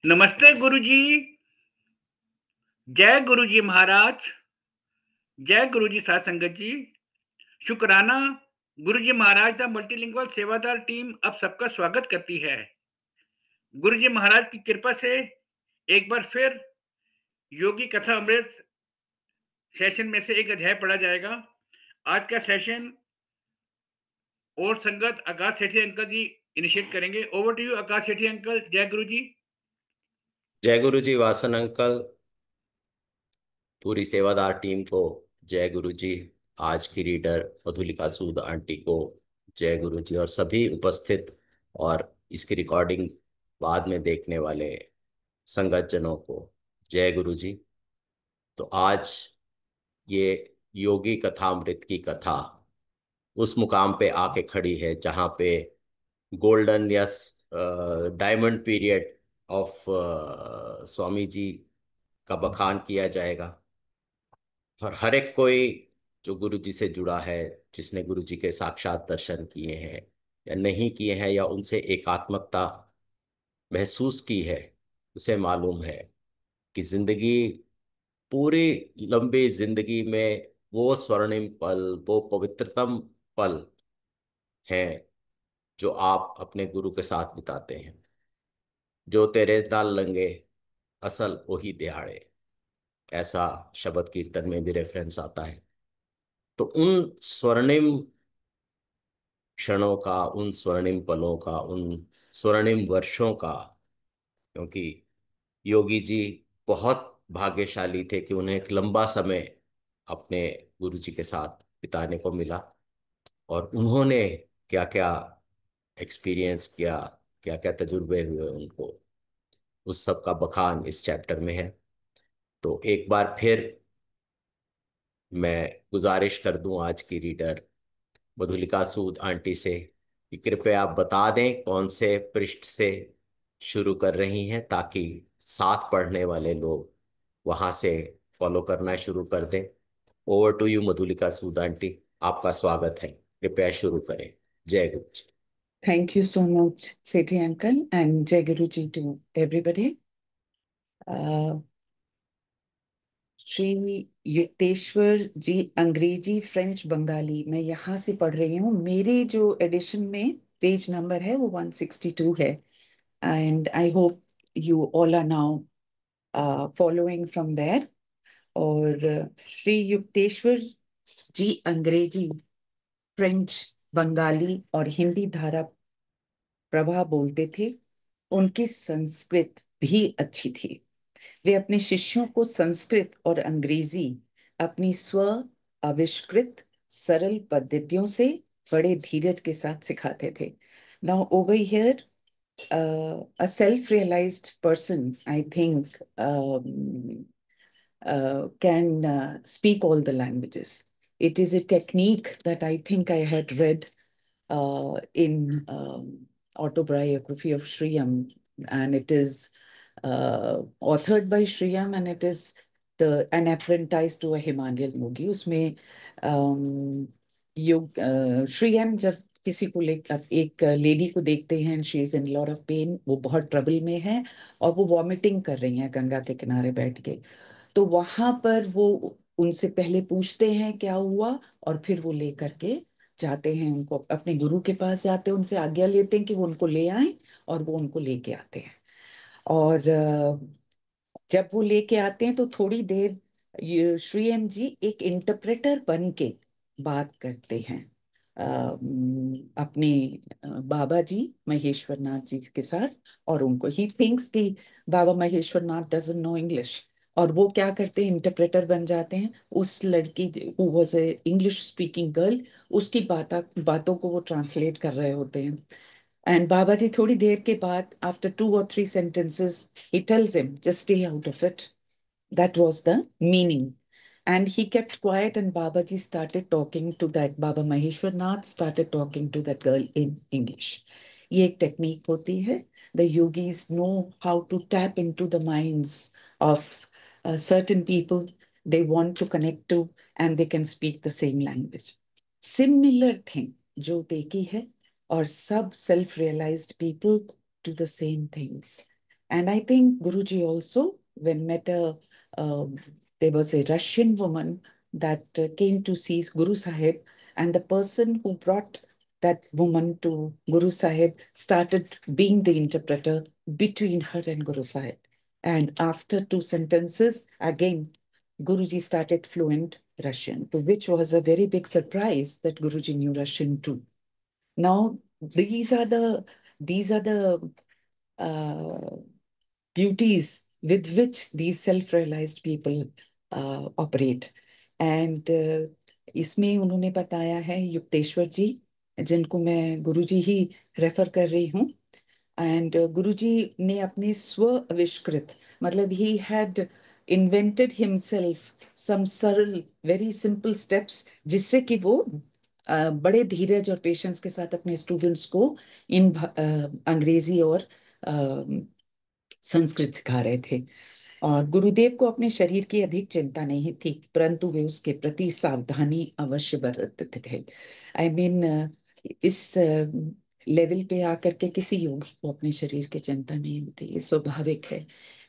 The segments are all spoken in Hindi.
नमस्ते गुरुजी। जय गुरुजी महाराज। जय गुरुजी साध संगत जी। शुक्राना। गुरुजी महाराज द मल्टीलिंगुअल सेवादार टीम अब सबका स्वागत करती है। गुरुजी महाराज की कृपा से एक बार फिर योगी कथा अमृत सेशन में से एक अध्याय पढ़ा जाएगा। आज का सेशन और संगत आकाश सेठी अंकल जी इनिशिएट करेंगे। Over to you Akash Sethi uncle. जय गुरुजी। जय गुरु जी वासन अंकल, पूरी सेवादार टीम को जय गुरु जी। आज की रीडर मधुलिका सूद आंटी को जय गुरु जी, और सभी उपस्थित और इसकी रिकॉर्डिंग बाद में देखने वाले संगत जनों को जय गुरु जी। तो आज ये योगी कथामृत की कथा उस मुकाम पे आके खड़ी है जहाँ पे गोल्डन या diamond period of Swami ji का बखान किया जाएगा। और हर एक कोई जो गुरु जी से जुड़ा है, जिसने गुरु जी के साक्षात दर्शन किए हैं या नहीं किए हैं, या उनसे एकात्मकता महसूस की है, उसे मालूम है कि जिंदगी, पूरी लंबी जिंदगी में वो स्वर्णिम पल, वो पवित्रतम पल हैं जो आप अपने गुरु के साथ बिताते हैं। जो तेरे नाल लंगे असल वही दिहाड़े, ऐसा शब्द कीर्तन में भी रेफरेंस आता है। तो उन स्वर्णिम क्षणों का, उन स्वर्णिम पलों का, उन स्वर्णिम वर्षों का, क्योंकि योगी जी बहुत भाग्यशाली थे कि उन्हें एक लंबा समय अपने गुरु जी के साथ बिताने को मिला। और उन्होंने क्या क्या एक्सपीरियंस किया, क्या क्या तजुर्बे हुए उनको, उस सब का बखान इस चैप्टर में है। तो एक बार फिर मैं गुजारिश कर दूं आज की रीडर मधुलिका सूद आंटी से कि कृपया आप बता दें कौन से पृष्ठ से शुरू कर रही हैं, ताकि साथ पढ़ने वाले लोग वहां से फॉलो करना शुरू कर दें। Over to you Madhulika Sood aunty, आपका स्वागत है, कृपया शुरू करें। जय गुरु जी। Thank you so much, Sethi Uncle, and Jai Guruji to everybody. Shri Yukteswar जी अंग्रेजी फ्रेंच बंगाली मैं यहाँ से पढ़ रही हूँ। मेरे जो एडिशन में पेज नंबर है वो 162 है, and I hope you all are now following from there. और श्री युक्तेश्वर जी अंग्रेजी, फ्रेंच, बंगाली और हिंदी धारा प्रभा बोलते थे। उनकी संस्कृत भी अच्छी थी। वे अपने शिष्यों को संस्कृत और अंग्रेजी अपनी स्व आविष्कृत सरल पद्धतियों से बड़े धीरज के साथ सिखाते थे। Now over here, a self-realized person, I think, can speak all the languages. It is a technique that I think I had read in autobiography of Shriyam, and it is authored by Shriyam, and it is an apprentice to a Himalayan yogi. उसमें श्रीयम जब किसी को एक लेडी को देखते हैं, she is in lot of pain, वो बहुत ट्रबल में है और वो वॉमिटिंग कर रही हैं गंगा के किनारे बैठ के। तो वहां पर वो उनसे पहले पूछते हैं क्या हुआ, और फिर वो लेकर के जाते हैं, उनको अपने गुरु के पास जाते हैं, उनसे आज्ञा लेते हैं कि वो उनको ले आए, और वो उनको लेके आते हैं। और जब वो लेके आते हैं तो थोड़ी देर श्री एम जी एक इंटरप्रेटर बन के बात करते हैं अपने बाबा जी महेश्वर नाथ जी के साथ। और उनको ही थिंक्स कि बाबा महेश्वर नाथ डजंट नो इंग्लिश, और वो क्या करते हैं, इंटरप्रेटर बन जाते हैं। उस लड़की who was a English speaking girl, उसकी बातों को वो ट्रांसलेट कर रहे होते हैं। And Babaji, थोड़ी देर के बाद, after 2 or 3 sentences, he tells him, just stay out of it. That was the meaning. And he kept quiet, and Babaji started talking to that, Baba Maheshwar Nath started talking to that girl in English. ये एक टेक्निक होती है. The yogis know how to tap into the minds of certain people they want to connect to, and they can speak the same language. Similar thing जो देखी है, और सब self realized people do the same things. And I think Guruji also, when met there was a Russian woman that came to see Guru Sahib, and the person who brought that woman to Guru Sahib started being the interpreter between her and Guru Sahib. And after 2 sentences, again, Guruji started fluent Russian, which was a very big surprise that Guruji knew Russian too. Now, these are the uh, beauties with which these self-realized people operate. And इसमें उन्होंने बताया है युक्तेश्वर जी, जिनको मैं गुरुजी ही रेफर कर रही हूँ। एंड गुरुजी ने अपने स्व आविष्कृत, मतलब ही हैड इन्वेंटेड हिमसेल्फ सम सरल वेरी सिंपल स्टेप्स, जिससे कि वो बड़े धीरज और पेशेंस के साथ अपने स्टूडेंट्स को इन अंग्रेजी और संस्कृत सिखा रहे थे। और गुरुदेव को अपने शरीर की अधिक चिंता नहीं थी, परंतु वे उसके प्रति सावधानी अवश्य बरतते थे। आई मीन इस लेवल पे आकर के किसी योगी को अपने शरीर की चिंता नहीं होती, ये स्वाभाविक है।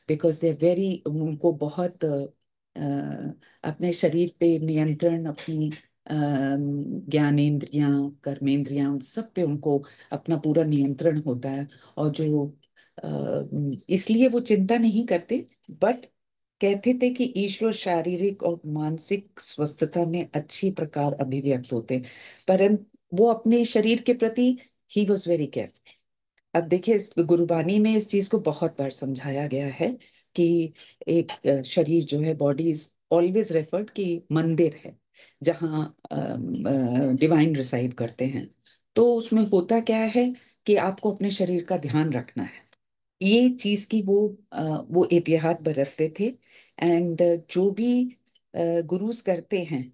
बिकॉज दे वेरी, उनको बहुत अपने शरीर पे नियंत्रण, अपनी ज्ञानेंद्रियां, कर्मेंद्रियां, उन सब पे उनको अपना पूरा नियंत्रण होता है। और जो इसलिए वो चिंता नहीं करते, बट कहते थे कि ईश्वर शारीरिक और मानसिक स्वस्थता में अच्छी प्रकार अभिव्यक्त होते, परंतु वो अपने शरीर के प्रति ही वॉज वेरी केयरफुल। अब देखिए, इस गुरुबानी में इस चीज को बहुत बार समझाया गया है कि एक शरीर जो है, बॉडी इज ऑलवेज रेफर्ड कि मंदिर है जहाँ डिवाइन रिसाइड करते हैं। तो उसमें होता क्या है कि आपको अपने शरीर का ध्यान रखना है, ये चीज की वो एहतियात बरतते थे। एंड जो भी गुरुज करते हैं,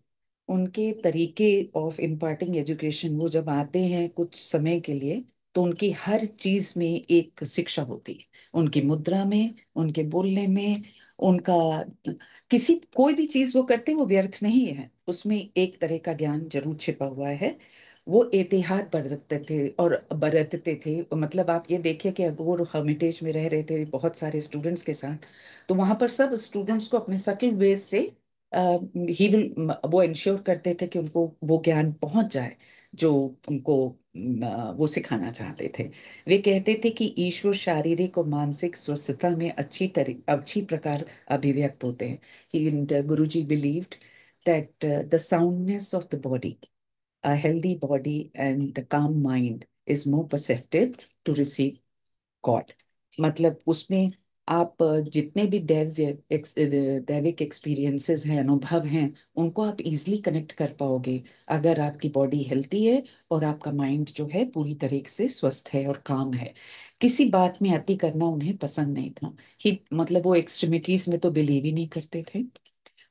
उनके तरीके ऑफ इम्पार्टिंग एजुकेशन, वो जब आते हैं कुछ समय के लिए, तो उनकी हर चीज में एक शिक्षा होती है, उनकी मुद्रा में, उनके बोलने में, उनका किसी कोई भी चीज वो करते हैं वो व्यर्थ नहीं है, उसमें एक तरह का ज्ञान जरूर छिपा हुआ है। वो एहतियात बरतते थे और बरतते थे। मतलब आप ये देखिए कि अगर वो हर्मिटेज में रह रहे थे बहुत सारे स्टूडेंट्स के साथ, तो वहां पर सब स्टूडेंट्स को अपने सटल वेज से ही विल वो इंश्योर करते थे कि उनको वो ज्ञान पहुंच जाए जो उनको वो सिखाना चाहते थे। वे कहते थे कि ईश्वर शारीरिक और मानसिक स्वस्थता में अच्छी प्रकार अभिव्यक्त होते हैं। गुरुजी believed that the soundness of the body, a healthy body and the calm mind is more perceptive to receive God। मतलब उसमें आप जितने भी दैविक एक्सपीरियंसेस हैं, अनुभव हैं, उनको आप इजीली कनेक्ट कर पाओगे अगर आपकी बॉडी हेल्थी है और आपका माइंड जो है पूरी तरीके से स्वस्थ है और काम है। किसी बात में अति करना उन्हें पसंद नहीं था ही, मतलब वो एक्सट्रीमिटीज में तो बिलीव ही नहीं करते थे।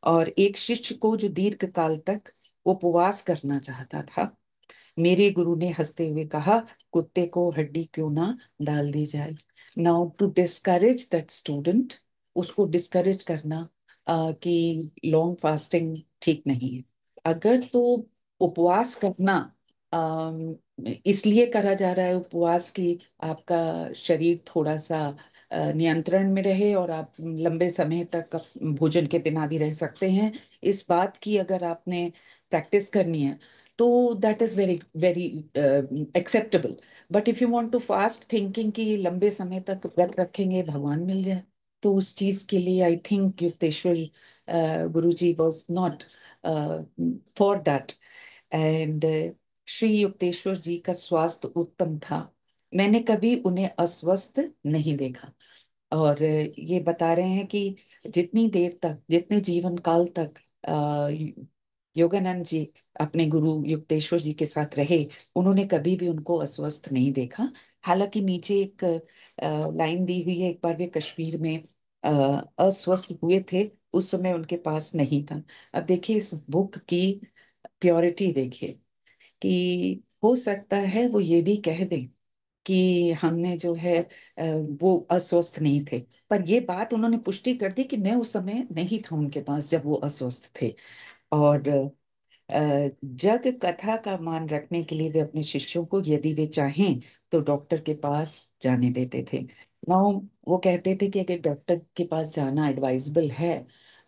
और एक शिष्य को जो दीर्घ काल तक उपवास करना चाहता था, मेरे गुरु ने हंसते हुए कहा, कुत्ते को हड्डी क्यों ना डाल दी जाए। Now to discourage that student, उसको डिस्करेज करना कि लॉन्ग फास्टिंग ठीक नहीं है। अगर तो उपवास करना इसलिए करा जा रहा है, उपवास की आपका शरीर थोड़ा सा नियंत्रण में रहे और आप लंबे समय तक भोजन के बिना भी रह सकते हैं, इस बात की अगर आपने प्रैक्टिस करनी है, तो that is very very acceptable. But if you want to fast thinking कि लंबे समय तक व्रत रखेंगे भगवान मिल जाए, तो उस चीज के लिए I think Yukteswar Guruji was not for that. And Shri Yukteswar ji का स्वास्थ्य उत्तम था, मैंने कभी उन्हें अस्वस्थ नहीं देखा। और ये बता रहे हैं कि जितनी देर तक, जितने जीवन काल तक योगानंद जी अपने गुरु युक्तेश्वर जी के साथ रहे, उन्होंने कभी भी उनको अस्वस्थ नहीं देखा। हालांकि नीचे एक लाइन दी हुई है, एक बार वे कश्मीर में अ, अस्वस्थ हुए थे, उस समय उनके पास नहीं था। अब देखिए इस बुक की प्योरिटी, देखिए कि हो सकता है वो ये भी कह दें कि हमने जो है वो अस्वस्थ नहीं थे, पर ये बात उन्होंने पुष्टि कर दी कि मैं उस समय नहीं था उनके पास जब वो अस्वस्थ थे। और जग कथा का मान रखने के लिए वे अपने शिष्यों को, यदि वे चाहें तो डॉक्टर के पास जाने देते थे। नाउ वो कहते थे कि अगर डॉक्टर के पास जाना एडवाइजेबल है,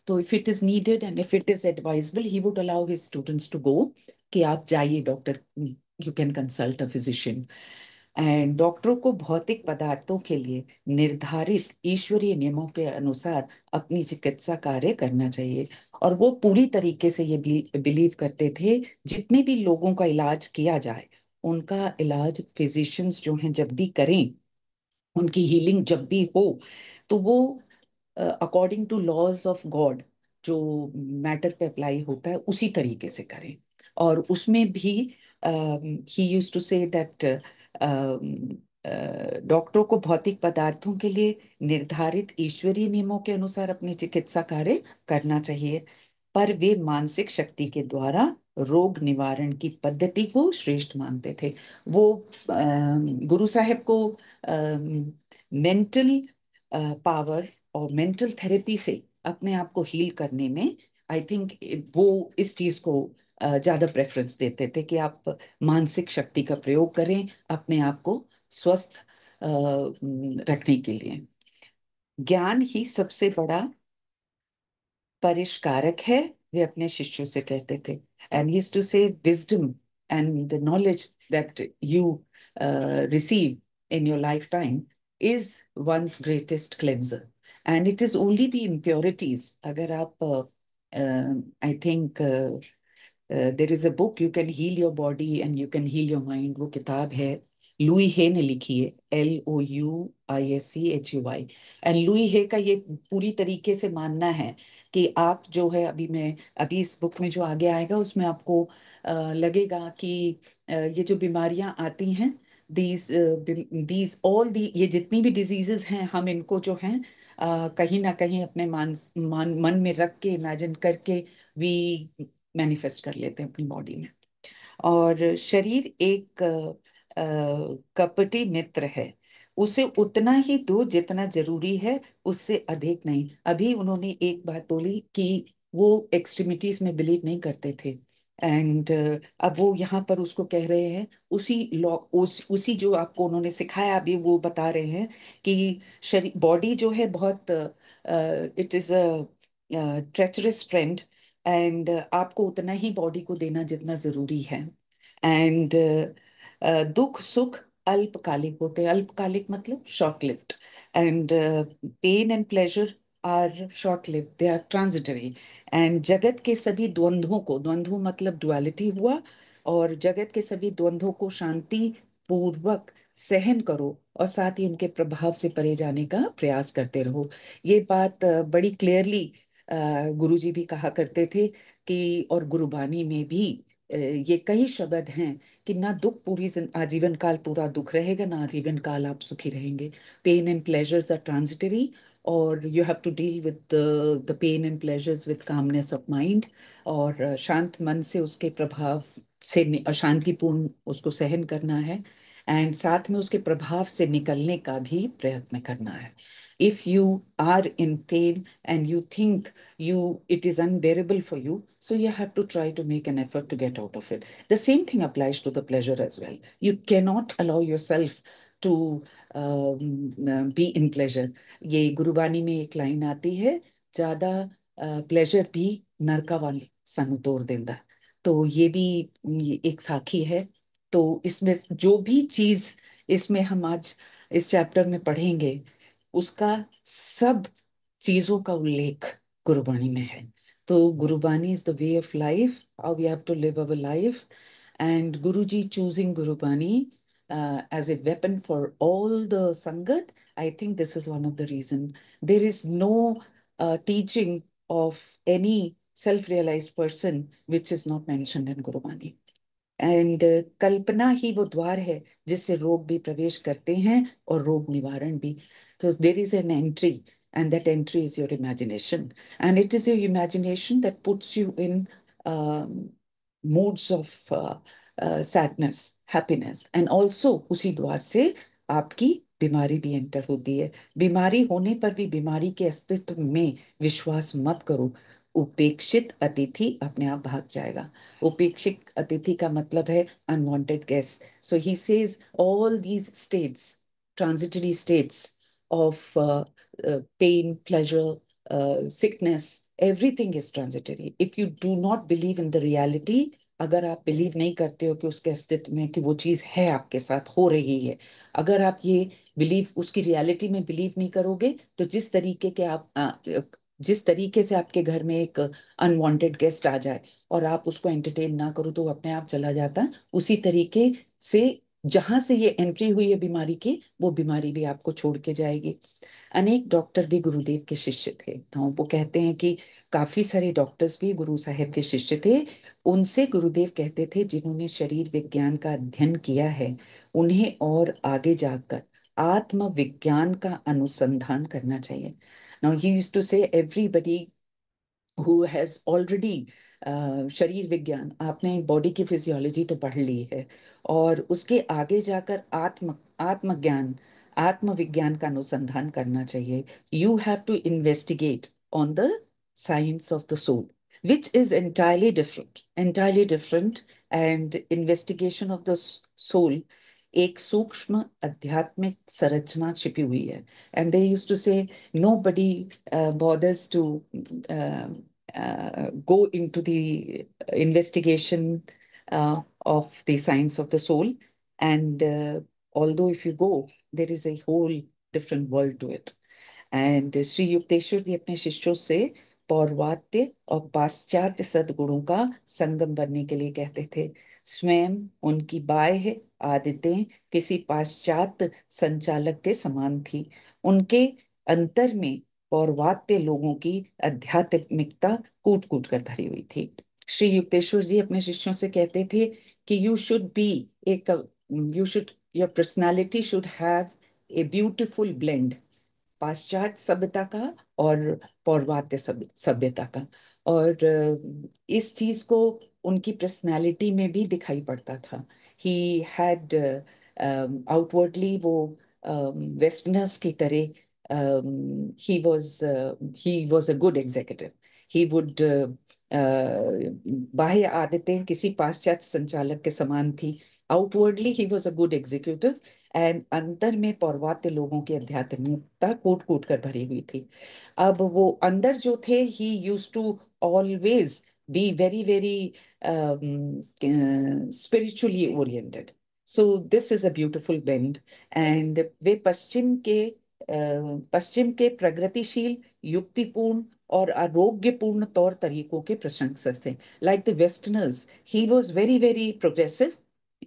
तो if it is needed and if it is advisable he would allow his students to go, कि आप जाइए doctor, you can consult a physician. And डॉक्टरों को भौतिक पदार्थों के लिए निर्धारित ईश्वरीय नियमों के अनुसार अपनी चिकित्सा कार्य करना चाहिए। और वो पूरी तरीके से ये बिलीव करते थे, जितने भी लोगों का इलाज किया जाए, उनका इलाज फिजिशियंस जो हैं जब भी करें, उनकी हीलिंग जब भी हो, तो वो according to laws of god जो मैटर पे अप्लाई होता है उसी तरीके से करें। और उसमें भी he used to say that डॉक्टरों को भौतिक पदार्थों के लिए निर्धारित ईश्वरीय नियमों के अनुसार अपनी चिकित्सा कार्य करना चाहिए, पर वे मानसिक शक्ति के द्वारा रोग निवारण की पद्धति को श्रेष्ठ मानते थे। वो गुरु साहब को मेंटल पावर और मेंटल थेरेपी से अपने आप को हील करने में, आई थिंक वो इस चीज को ज्यादा प्रेफरेंस देते थे कि आप मानसिक शक्ति का प्रयोग करें अपने आप को स्वस्थ रखने के लिए। ज्ञान ही सबसे बड़ा परिष्कारक है, वे अपने शिष्यों से कहते थे। एंड ही यूज्ड टू से wisdom and the knowledge that you receive in your lifetime is one's greatest cleanser, and it is only the impurities, अगर आप I think there is a book, you can heal your body and you can heal your mind, वो किताब है, लुई हे ने लिखी है, LOUISCHUI। एंड लुई हे का ये पूरी तरीके से मानना है कि आप जो है, अभी इस बुक में जो आगे आएगा उसमें आपको लगेगा कि ये जो बीमारियां आती हैं, दीज ऑल दी, ये जितनी भी डिजीजेस हैं, हम इनको जो हैं कहीं ना कहीं अपने मन में रख के, इमेजिन करके वी मैनिफेस्ट कर लेते हैं अपनी बॉडी में। और शरीर एक कपटी मित्र है, उसे उतना ही दो जितना जरूरी है, उससे अधिक नहीं। अभी उन्होंने एक बात बोली कि वो एक्सट्रीमिटीज में बिलीव नहीं करते थे, एंड अब वो यहाँ पर उसको कह रहे हैं, उसी लॉ उसी जो आपको उन्होंने सिखाया अभी वो बता रहे हैं कि शरीर, बॉडी जो है बहुत, it is a treacherous friend, and आपको उतना ही बॉडी को देना जितना जरूरी है। एंड दुख सुख अल्पकालिक होते हैं, अल्पकालिक मतलब short lived, and pain and pleasure are short lived, they are transitory. एंड जगत के सभी द्वंद्वों को, द्वंद्व मतलब डुअलिटी हुआ, और जगत के सभी द्वंद्वों को शांति पूर्वक सहन करो, और साथ ही उनके प्रभाव से परे जाने का प्रयास करते रहो। ये बात बड़ी क्लियरली गुरुजी भी कहा करते थे कि, और गुरुबानी में भी ये कई शब्द हैं कि ना दुख आजीवन काल पूरा दुख रहेगा, ना आजीवन काल आप सुखी रहेंगे। Pain and pleasures are transitory, और you have to deal with the pain and pleasures with calmness of mind, और शांत मन से उसके प्रभाव से अशांतिपूर्ण उसको सहन करना है, एंड साथ में उसके प्रभाव से निकलने का भी प्रयत्न करना है। If you are in pain and you think it is unbearable for you, so you have to try to make an effort to get out of it. The same thing applies to the pleasure as well. You cannot allow yourself to be in pleasure. ये गुरुबानी में एक लाइन आती है, ज्यादा प्लेजर भी नरका वाली सानू तोड़ देता है। तो ये एक साखी है। तो इसमें जो भी चीज इसमें हम आज इस चैप्टर में पढ़ेंगे, उसका सब चीजों का उल्लेख गुरुबाणी में है। तो Gurbani is the way of life, how we have to live our life, and Guruji choosing Gurbani as a weapon for all the sangat. I think this is one of the reason. There is no teaching of any self-realized person which is not mentioned in Gurubani. And कल्पना ही वो द्वार है जिससे रोग भी प्रवेश करते हैं और रोग निवारण भी। तो there is an entry, and that entry is your imagination, and it is your imagination that puts you in moods of sadness, happiness, and also उसी द्वार से आपकी बीमारी भी एंटर होती है। बीमारी होने पर भी बीमारी के अस्तित्व में विश्वास मत करो, उपेक्षित अतिथि अपने आप भाग जाएगा। उपेक्षित अतिथि का मतलब है unwanted guest. So he says all these states, transitory states, of pain, pleasure, sickness, everything is transitory. If you do not believe in the reality, अगर आप बिलीव नहीं करते हो कि उसके अस्तित्व में, कि वो चीज है आपके साथ हो रही है, अगर आप ये बिलीव, उसकी रियलिटी में बिलीव नहीं करोगे, तो जिस तरीके से आपके घर में एक अनवांटेड गेस्ट आ जाए और आप उसको एंटरटेन ना करो तो वो अपने आप चला जाता है, उसी तरीके से जहां से ये एंट्री हुई है बीमारी की, वो बीमारी भी आपको छोड़ के जाएगी। अनेक डॉक्टर भी गुरुदेव के शिष्य थे। हाँ, वो कहते हैं कि काफी सारे डॉक्टर्स भी गुरु साहिब के शिष्य थे। उनसे गुरुदेव कहते थे, जिन्होंने शरीर विज्ञान का अध्ययन किया है, उन्हें और आगे जाकर आत्मविज्ञान का अनुसंधान करना चाहिए। नाउ ही यूज्ड टू से एवरीबडी हु हैज ऑलरेडी, शरीर विज्ञान, आपने बॉडी की फिजियोलॉजी तो पढ़ ली है, और उसके आगे जाकर आत्मज्ञान, आत्मविज्ञान का अनुसंधान करना चाहिए। You have to investigate on the science of the soul, which is entirely different, and investigation of the soul, एक सूक्ष्म आध्यात्मिक संरचना छिपी हुई है। And they used to say nobody bothers to go into the investigation of the science of the soul. And although if you go, there is a whole different world to it. And Shri Yukteswar ji अपने शिष्यों से पौर्वात्य और पाश्चात्य सद्गुणों का संगम बनने के लिए कहते थे। स्वयं उनकी बाह्य आदतें किसी पाश्चात्य संचालक के समान थी। उनके अंतर में पौर्वात्य लोगों की आध्यात्मिकता कूट कूट कर भरी हुई थी। श्री युक्तेश्वर जी अपने शिष्यों से कहते थे कि your personality should have a beautiful blend, पाश्चात्य सभ्यता का और पौर्वात्य सभ्यता का। और इस चीज को उनकी पर्सनालिटी में भी दिखाई पड़ता था। ही हैड आउटवर्डली वो वेस्टर्नर्स की तरह, he was a good executive. He would बाह्य आदतें किसी पाश्चात्य संचालक के समान थी। Outwardly he was a good executive, and अंतर में पौर्वात्य लोगों की आध्यात्मिकता कूट कूट कर भरी हुई थी। अब वो अंदर जो थे, he used to always be very very spiritually oriented. So this is a beautiful blend. And वे पश्चिम के प्रगतिशील, युक्तिपूर्ण और आरोग्यपूर्ण तौर तरीकों के प्रशंसक थे। Like the westerners, he was very very progressive.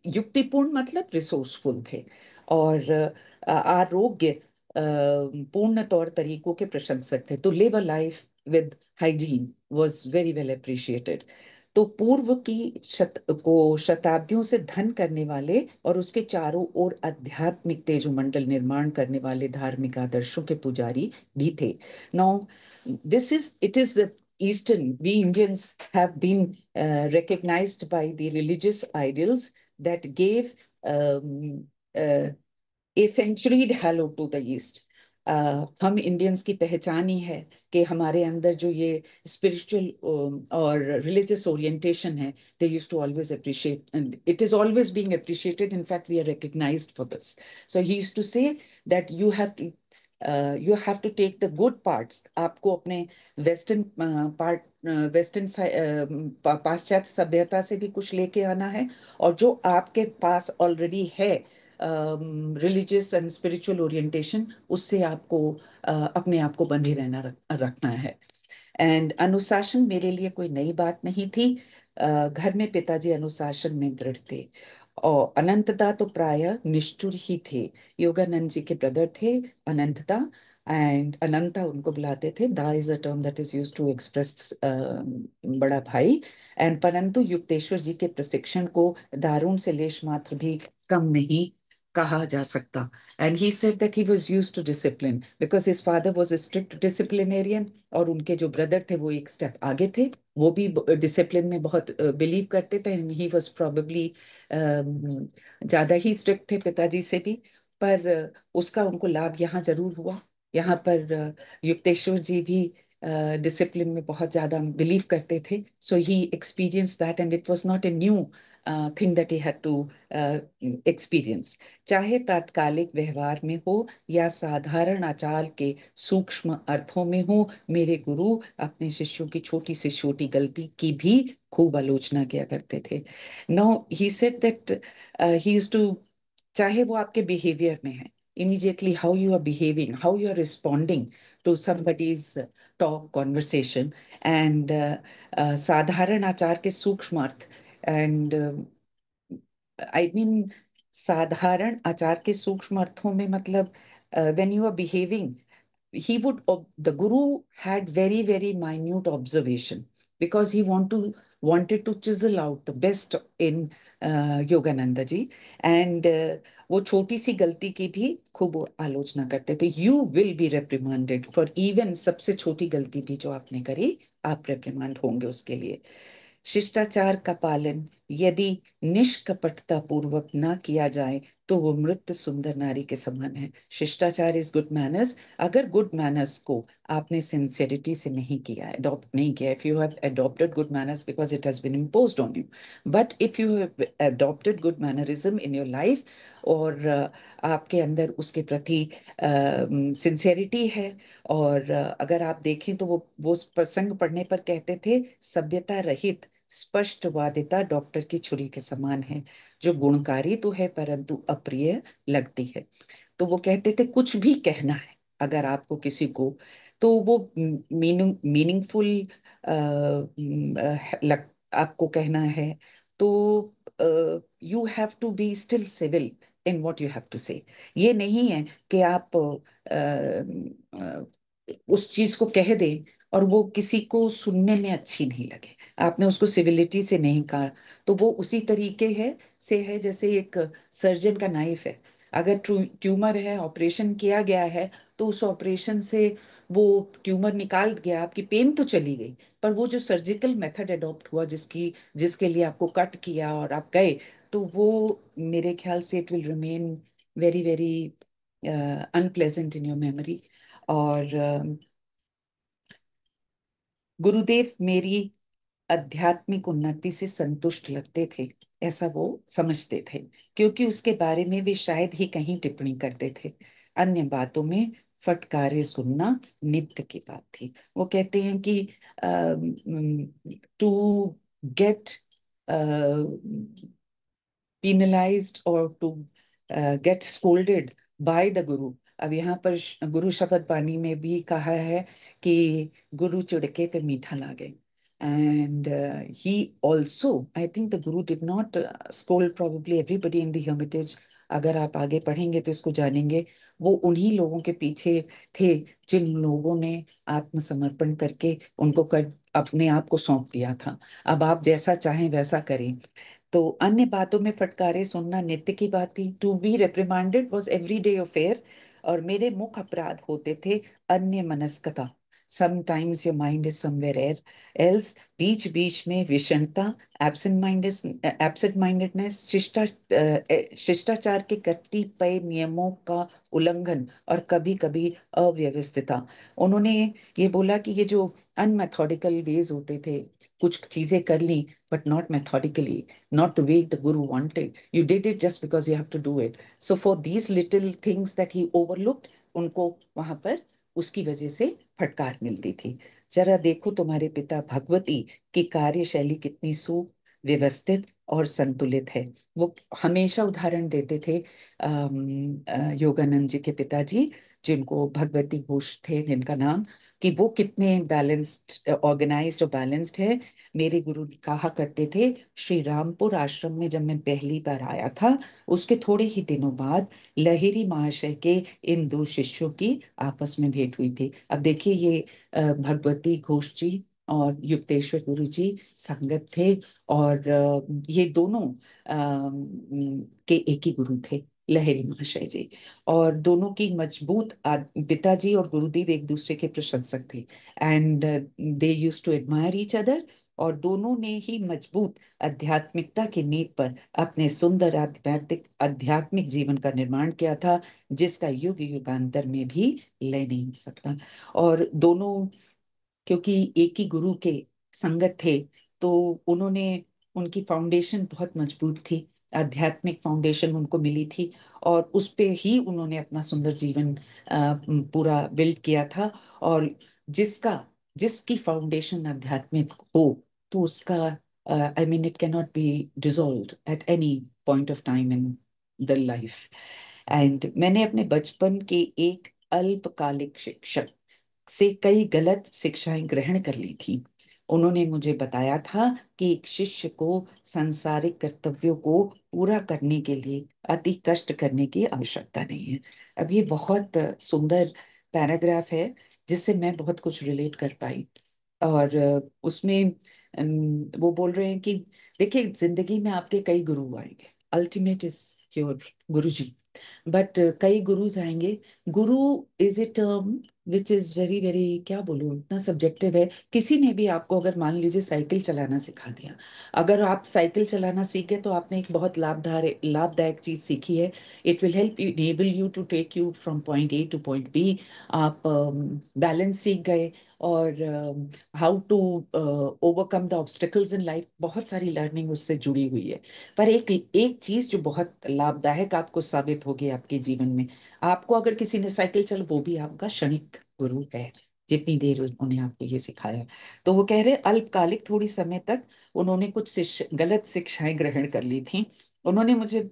युक्तिपूर्ण मतलब रिसोर्सफुल थे, और आरोग्य पूर्ण तौर तरीकों के प्रशंसक थे। तो live a life with hygiene was very well appreciated. तो पूर्व की शताब्दियों से धन करने वाले और उसके चारों ओर आध्यात्मिक तेजोमंडल निर्माण करने वाले धार्मिक आदर्शों के पुजारी भी थे। Now this is it is Eastern, we Indians have been recognized by the religious ideals that gave a century halo to the East. हम इंडियंस की पहचान ही है कि हमारे अंदर जो ये स्पिरिचुअल और रिलीजियस ओरिएंटेशन है, they used to always appreciate, and it is always being appreciated. In fact, we are recognized for this. So he used to say that you have to take the good parts. आपको अपने वेस्टर्न पार्ट, वेस्टर्न पाश्चात्य सभ्यता से भी कुछ लेके आना है, और जो आपके पास ऑलरेडी है रिलीजियस एंड स्पिरिचुअल ओरिएंटेशन, उससे आपको अपने आप को बंधे रखना है। एंड अनुशासन मेरे लिए कोई नई बात नहीं थी। घर में पिताजी अनुशासन में दृढ़ थे, और अनंतदा तो प्राय निष्ठुर ही थे। योगानंद जी के ब्रदर थे अनंतदा, एंड अनंता उनको बुलाते थे। Da is a term that is used to express बड़ा भाई। एंड परंतु युक्तेश्वर जी के प्रशिक्षण को दारुण से लेश मात्र भी कम नहीं कहा जा सकता। And he said that he was used to discipline because his father was a strict disciplinarian, और उनके जो ब्रदर थे वो एक स्टेप आगे थे, वो भी डिसिप्लिन में बहुत बिलीव करते थे। एंड ही वॉज प्रोबेबली ज्यादा ही स्ट्रिक्ट थे पिताजी से भी, पर उसका उनको लाभ यहाँ जरूर हुआ। यहाँ पर युक्तेश्वर जी भी डिसिप्लिन में बहुत ज्यादा बिलीव करते थे। So he experience that, and it was not a new thing that he had to experience. चाहे तात्कालिक व्यवहार में हो या साधारण आचार के सूक्ष्म अर्थों में हो, मेरे गुरु अपने शिष्यों की छोटी से छोटी गलती की भी खूब आलोचना किया करते थे। No, he said that he used to, चाहे वो आपके बिहेवियर में है, immediately how you are behaving, how you are responding to somebody's talk, conversation, and साधारण आचार के सूक्ष्म अर्थ, एंड आई मीन साधारण आचार के सूक्ष्म अर्थों में मतलब when you are behaving, he would the guru had very very minute observation because he wanted to chisel out the best in Yogananda ji, and वो छोटी सी गलती की भी खूब आलोचना करते थे। You will B reprimanded for even सबसे छोटी गलती भी जो आपने करी, आप reprimand होंगे उसके लिए। शिष्टाचार का पालन यदि निष्कपटता पूर्वक ना किया जाए तो वो मृत सुंदर नारी के समान है। शिष्टाचार इज गुड मैनर्स। अगर गुड मैनर्स को आपने सिंसियरिटी से नहीं किया, अडॉप्ट नहीं किया, if you have adopted good manners because it has been imposed on you, but if you have adopted good mannerism in your life, और आपके अंदर उसके प्रति सिंसियरिटी है, और अगर आप देखें तो वो प्रसंग पढ़ने पर कहते थे, सभ्यता रहित स्पष्टवादिता डॉक्टर की छुरी के समान है, जो गुणकारी तो है परंतु अप्रिय लगती है। तो वो कहते थे कुछ भी कहना है अगर आपको किसी को, तो वो मीनिंगफुल लग आपको कहना है, तो you have to be still civil in what you have to say. ये नहीं है कि आप उस चीज को कह दें और वो किसी को सुनने में अच्छी नहीं लगे, आपने उसको सिविलिटी से नहीं कहा, तो वो उसी तरीके है से है जैसे एक सर्जन का नाइफ है। अगर ट्यूमर है, ऑपरेशन किया गया है, तो उस ऑपरेशन से वो ट्यूमर निकाल गया, आपकी पेन तो चली गई, पर वो जो सर्जिकल मेथड अडॉप्ट हुआ जिसके लिए आपको कट किया और आप गए, तो वो मेरे ख्याल से it will remain very very unpleasant in your memory. और गुरुदेव मेरी आध्यात्मिक उन्नति से संतुष्ट लगते थे, ऐसा वो समझते थे, क्योंकि उसके बारे में वे शायद ही कहीं टिप्पणी करते थे। अन्य बातों में फटकारे सुनना नित्य की बात थी। वो कहते हैं कि to get penalized or to get scolded by the guru। अब यहाँ पर गुरु शपथ बानी में भी कहा है कि गुरु चिड़के ते मीठा लागे, and he also, I think the guru did not scold probably everybody in the hermitage। अगर आप आगे पढ़ेंगे तो इसको जानेंगे, वो उन्हीं लोगों के पीछे थे जिन लोगों ने आत्मसमर्पण करके उनको अपने आप को सौंप दिया था। अब आप जैसा चाहें वैसा करें। तो अन्य बातों में फटकारे सुनना नित्य की बात थी। To be reprimanded was every day affair. और मेरे मुख्य अपराध होते थे अन्य मनस्कता, sometimes your mind is somewhere else, बीच बीच में विषणता, एब्सेंट माइंडेडनेस, शिष्टाचार के कतिपय नियमों का उल्लंघन, और कभी कभी अव्यवस्थितता। उन्होंने ये बोला कि ये जो अनमेथोडिकल वेज होते थे, कुछ चीजें कर ली but not methodically, not the way the guru wanted. You did it just because you have to do it. So for these little things that he overlooked, उनको वहां पर उसकी वजह से फटकार मिलती थी। जरा देखो तुम्हारे पिता भगवती की कार्यशैली कितनी सुव्यवस्थित और संतुलित है। वो हमेशा उदाहरण देते थे योगानंद जी के पिताजी, जिनको भगवती घोष थे जिनका नाम, कि वो कितने बैलेंस्ड, ऑर्गेनाइज्ड और बैलेंस्ड है। मेरे गुरु कहा करते थे, श्री रामपुर आश्रम में जब मैं पहली बार आया था, उसके थोड़े ही दिनों बाद लहेरी महाशय के इन दो शिष्यों की आपस में भेंट हुई थी। अब देखिए ये भगवती घोष जी और युक्तेश्वर गुरु जी संगत थे, और ये दोनों के एक ही गुरु थे, लहेरी महाशय जी। और दोनों की मजबूत पिताजी और गुरुदेव एक दूसरे के प्रशंसक थे, and they used to admire each other. और दोनों ने ही मजबूत आध्यात्मिकता की नींव पर अपने सुंदर आध्यात्मिक जीवन का निर्माण किया था, जिसका युग युगांतर में भी लय नहीं हो सकता। और दोनों क्योंकि एक ही गुरु के संगत थे, तो उन्होंने उनकी फाउंडेशन बहुत मजबूत थी, आध्यात्मिक फाउंडेशन उनको मिली थी, और उस पे ही उन्होंने अपना सुंदर जीवन पूरा बिल्ड किया था। और जिसका जिसकी फाउंडेशन आध्यात्मिक हो, तो उसका I mean it can not be dissolved at any point of time in the life. And मैंने अपने बचपन के एक अल्पकालिक शिक्षक से कई गलत शिक्षाएं ग्रहण कर ली थी। उन्होंने मुझे बताया था कि एक शिष्य को सांसारिक कर्तव्यों को पूरा करने के लिए अति कष्ट करने की आवश्यकता नहीं है। अब ये बहुत सुंदर पैराग्राफ है जिससे मैं बहुत कुछ रिलेट कर पाई। और उसमें वो बोल रहे हैं कि देखिए, जिंदगी में आपके कई गुरु आएंगे, ultimate is your Guru ji, but कई गुरुज आएंगे। गुरु is a term which is very very, क्या बोलूं, इतना सब्जेक्टिव है। किसी ने भी आपको अगर मान लीजिए साइकिल चलाना सिखा दिया, अगर आप साइकिल चलाना सीखे तो आपने एक बहुत लाभदायक चीज सीखी है। It will help you, enable you to take you from point A to point B. आप बैलेंस सीख गए, और how to overcome the obstacles in life, बहुत सारी लर्निंग उससे जुड़ी हुई है। पर एक एक चीज जो बहुत लाभदायक आपको साबित होगी आपके जीवन में, आपको अगर किसी ने साइकिल चल, वो भी आपका क्षणिक गुरु है, जितनी देर उन्होंने आपको ये सिखाया। तो वो कह रहे अल्पकालिक थोड़ी समय तक उन्होंने कुछ गलत शिक्षाएं ग्रहण कर ली थी। उन्होंने मुझे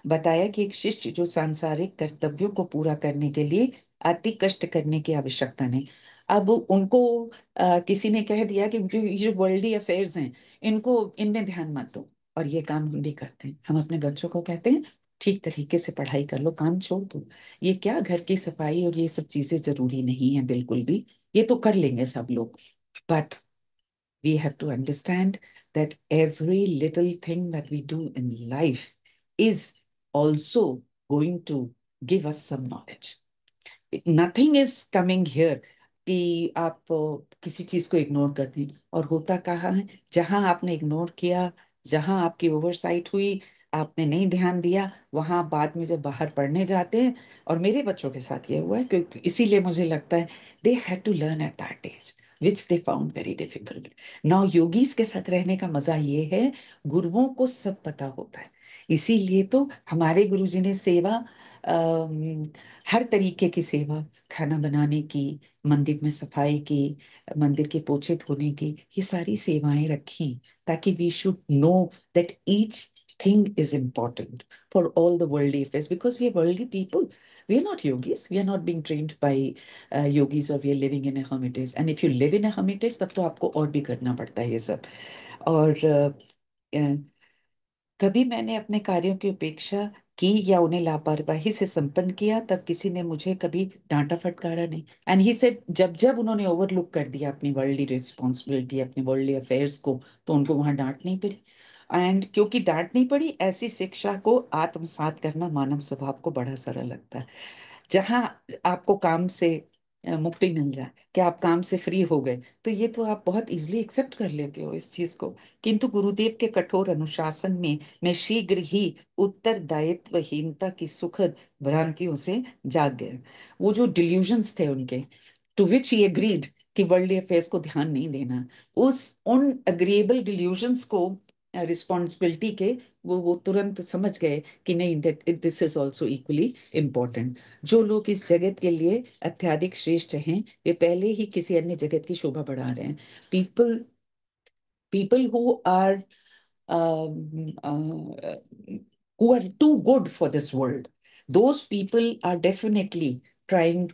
बताया कि एक शिष्य जो सांसारिक कर्तव्यों को पूरा करने के लिए अति कष्ट करने की आवश्यकता नहीं। अब उनको किसी ने कह दिया कि ये जो वर्ल्डली अफेयर्स हैं, इनको इनमें ध्यान मत दो। और ये काम हम भी करते हैं, हम अपने बच्चों को कहते हैं ठीक तरीके से पढ़ाई कर लो, काम छोड़ दो। ये क्या, घर की सफाई और ये सब चीजें जरूरी नहीं है बिल्कुल भी, ये तो कर लेंगे सब लोग। But we have to understand that every little thing that we do in life is also going to give us some knowledge. Nothing is coming here कि आप किसी चीज को इग्नोर कर दें। और होता कहाँ है, जहां आपने इग्नोर किया, जहां आपकी ओवरसाइट हुई, आपने नहीं ध्यान दिया, वहां बाद में जब बाहर पढ़ने जाते हैं। और मेरे बच्चों के साथ ये हुआ है, क्योंकि इसीलिए मुझे लगता है they had to learn at that age which they found very difficult. Now yogis के साथ रहने का मजा ये है, गुरुओं को सब पता होता है। इसीलिए तो हमारे गुरुजी ने सेवा, हर तरीके की सेवा, खाना बनाने की, मंदिर में सफाई की, मंदिर के पोछे धोने की, ये सारी सेवाएं रखी, ताकि we should know that each thing is important for all the worldly affairs, because we are worldly people. We are not yogis. We are not being trained by yogis, or we are living in a hermitage. And if you live in a hermitage, तब तो आपको और भी करना पड़ता है ये सब। और कभी मैंने अपने कार्यों की उपेक्षा की या उन्हें लापरवाही से संपन्न किया, तब किसी ने मुझे कभी डांटा फटकारा नहीं। एंड ही सेड, जब जब उन्होंने ओवरलुक कर दिया अपनी वर्ल्डली रिस्पॉन्सिबिलिटी, अपने वर्ल्डली अफेयर्स को, तो उनको वहां डांट नहीं पड़ी। एंड क्योंकि डांट नहीं पड़ी, ऐसी शिक्षा को आत्मसात करना मानव स्वभाव को बड़ा सरल लगता है। जहां आपको काम से मुक्ति मिल जाए, कि आप काम से फ्री हो गए, तो ये तो आप बहुत इजीली एक्सेप्ट कर लेते हो इस चीज को। किंतु गुरुदेव के कठोर अनुशासन में मैं शीघ्र ही उत्तरदायित्वहीनता की सुखद भ्रांतियों से जाग गया। वो जो डिल्यूजन्स थे उनके, टू विच ही एग्रीड कि वर्ल्डली अफेयर्स को ध्यान नहीं देना, उस उन अग्रीएबल डिल्यूजन्स को, रिस्पॉन्सिबिलिटी के, वो तुरंत समझ गए कि नहीं, that this is also equally important. जो लोग इस जगत के लिए अत्यधिक श्रेष्ठ हैं, वे पहले ही किसी अन्य जगत की शोभा बढ़ा रहे हैं। People people who are who are too good for this world, those people are definitely trying,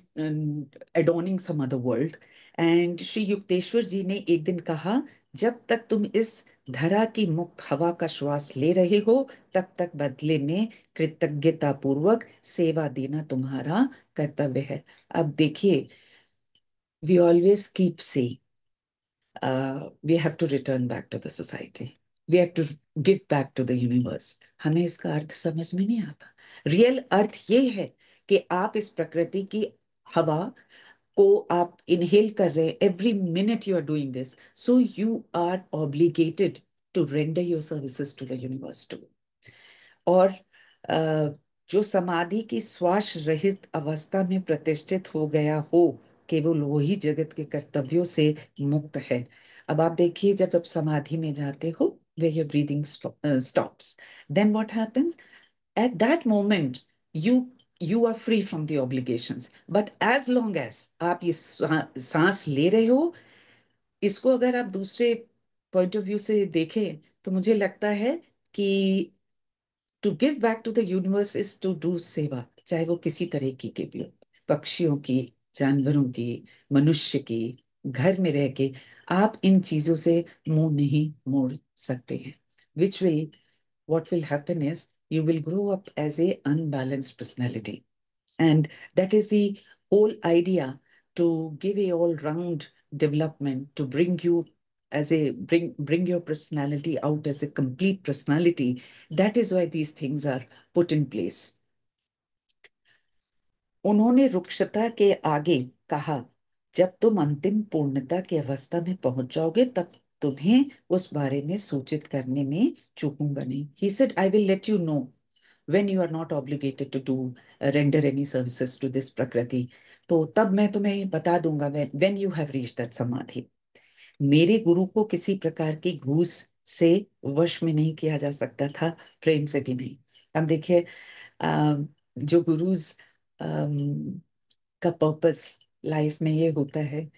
adorning some other world. And Shri Yukteswar ji ने एक दिन कहा, जब तक तुम इस धरा की मुक्त हवा का श्वास ले रहे हो, तब तक बदले में कृतज्ञता पूर्वक सेवा देना तुम्हारा कर्तव्य है। अब देखिए, वी ऑलवेज कीप से we have to return back to the society. We have to give back to the universe. हमें इसका अर्थ समझ में नहीं आता। रियल अर्थ ये है कि आप इस प्रकृति की हवा को आप इनहेल कर रहे हैं, every minute you are doing this, so you are obligated to render your services to the universe too. और जो समाधि की श्वास रहित अवस्था में प्रतिष्ठित हो गया हो, केवल वही जगत के कर्तव्यों से मुक्त है। अब आप देखिए, जब आप समाधि में जाते हो, where your breathing stops. Then what happens? At that moment, you are free from the obligations. But as long as आप ये सांस ले रहे हो, इसको अगर आप दूसरे पॉइंट ऑफ व्यू से देखें तो मुझे लगता है कि to give back to the universe is to do seva, चाहे वो किसी तरह की भी हो, पक्षियों की, जानवरों की, मनुष्य की, घर में रह के आप इन चीजों से मुंह नहीं मोड़ सकते हैं। Which will what will happen is you will grow up as a unbalanced personality, and that is the whole idea, to give a all round development, to bring you as a bring your personality out as a complete personality. That is why these things are put in place. उन्होंने रुक्षता के आगे कहा, जब तुम अंतिम पूर्णता की अवस्था में पहुंच जाओगे तब तुम्हें उस बारे में सूचित करने में चूकूंगा नहीं। He said, I will let you know when you are not obligated to do render any services to this prakriti. तो तब मैं तुम्हें बता दूंगा when you have reached that samadhi. मेरे गुरु को किसी प्रकार की घूस से वश में नहीं किया जा सकता था, प्रेम से भी नहीं। अब देखिए, जो गुरुज का पर्पस लाइफ में ये होता है,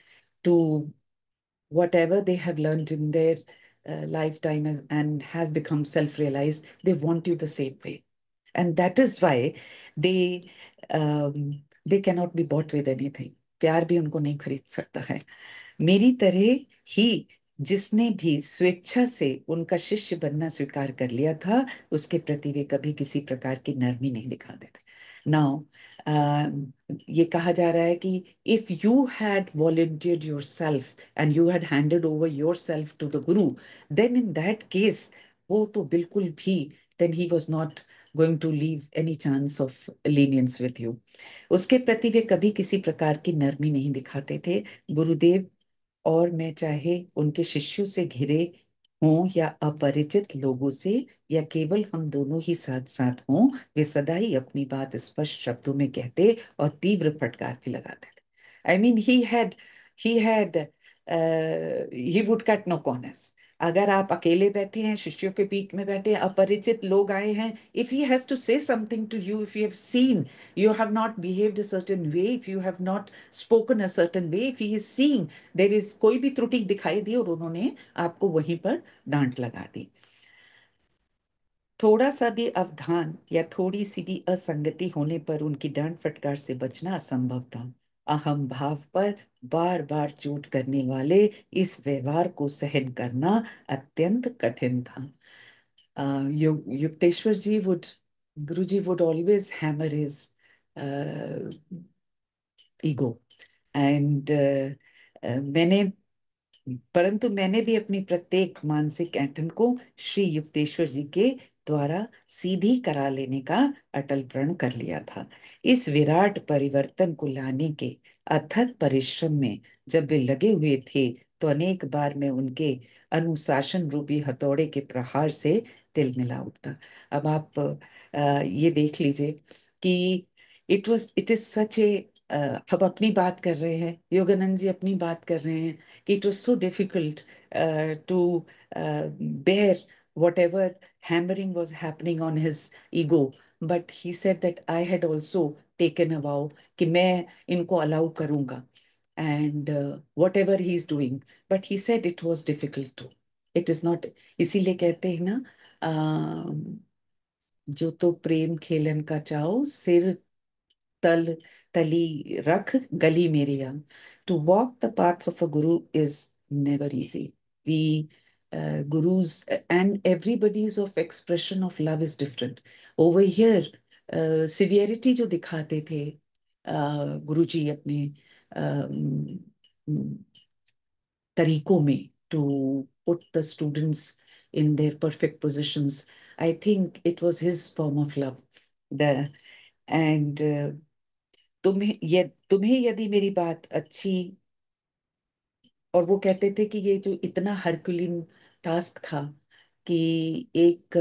to whatever they have learned in their lifetime and have become self-realized, they want you the same way. And that is why they they cannot be bought with anything. प्यार भी उनको नहीं खरीद सकता है। मेरी तरह ही जिसने भी स्वेच्छा से उनका शिष्य बनना स्वीकार कर लिया था, उसके प्रति वे कभी किसी प्रकार की नरमी नहीं दिखाते थे। नाउ ये कहा जा रहा है कि if you had volunteered yourself and you had handed over yourself to the guru, then in that case वो तो बिल्कुल भी, then he was not going to leave any chance of leniency with you. उसके प्रति वे कभी किसी प्रकार की नरमी नहीं दिखाते थे। गुरुदेव और मैं, चाहे उनके शिष्यों से घिरे हों या अपरिचित लोगों से, या केवल हम दोनों ही साथ साथ हों, वे सदा ही अपनी बात स्पष्ट शब्दों में कहते और तीव्र फटकार भी लगाते थे। I mean he had he would cut no corners. अगर आप अकेले बैठे हैं, शिष्यों के बीच में बैठे हैं, अपरिचित लोग आए हैं, if he has to say something to you, if you have seen you have not behaved a certain way, if you have not spoken a certain way, if he is seeing there is कोई भी त्रुटि दिखाई दी और उन्होंने आपको वहीं पर डांट लगा दी, थोड़ा सा भी अवधान या थोड़ी सी भी असंगति होने पर उनकी डांट फटकार से बचना असंभव था। अहम भाव पर बार बार चोट करने वाले इस व्यवहार को सहन करना अत्यंत कठिन था। Yukteshwar ji would guru ji would always hammer his ego, and मैंने परंतु मैंने भी अपनी प्रत्येक मानसिक ऐंठन को श्री युक्तेश्वर जी के द्वारा सीधी करा लेने का अटल प्रण कर लिया था। इस विराट परिवर्तन को लाने के अथक परिश्रम में जब वे लगे हुए थे, तो अनेक बार मैं उनके अनुशासन रूपी हथौड़े के प्रहार से तिल मिला उठता। अब आप ये देख लीजिए कि इट इज सच ए, हम अपनी बात कर रहे हैं, योगानंद जी अपनी बात कर रहे हैं कि it was so difficult to bear whatever hammering was happening on his ego. But he said that I had also taken a vow कि मैं इनको allow करूंगा, and whatever he is doing. But he said it was difficult too. It is not, इसीलिए कहते हैं ना, जो तो प्रेम खेलन का चाहो, सिर तल तली रख गली मेरी हम। To walk the path of a guru is never easy. We gurus and everybody's of expression of love is different. Over here, severity जो दिखाते थे गुरुजी अपने तरीकों में, to put the students in their perfect positions, I think it was his form of love. The and तुम्हें यदि मेरी बात अच्छी, और वो कहते थे कि ये जो इतना हरकुलिन टास्क था कि एक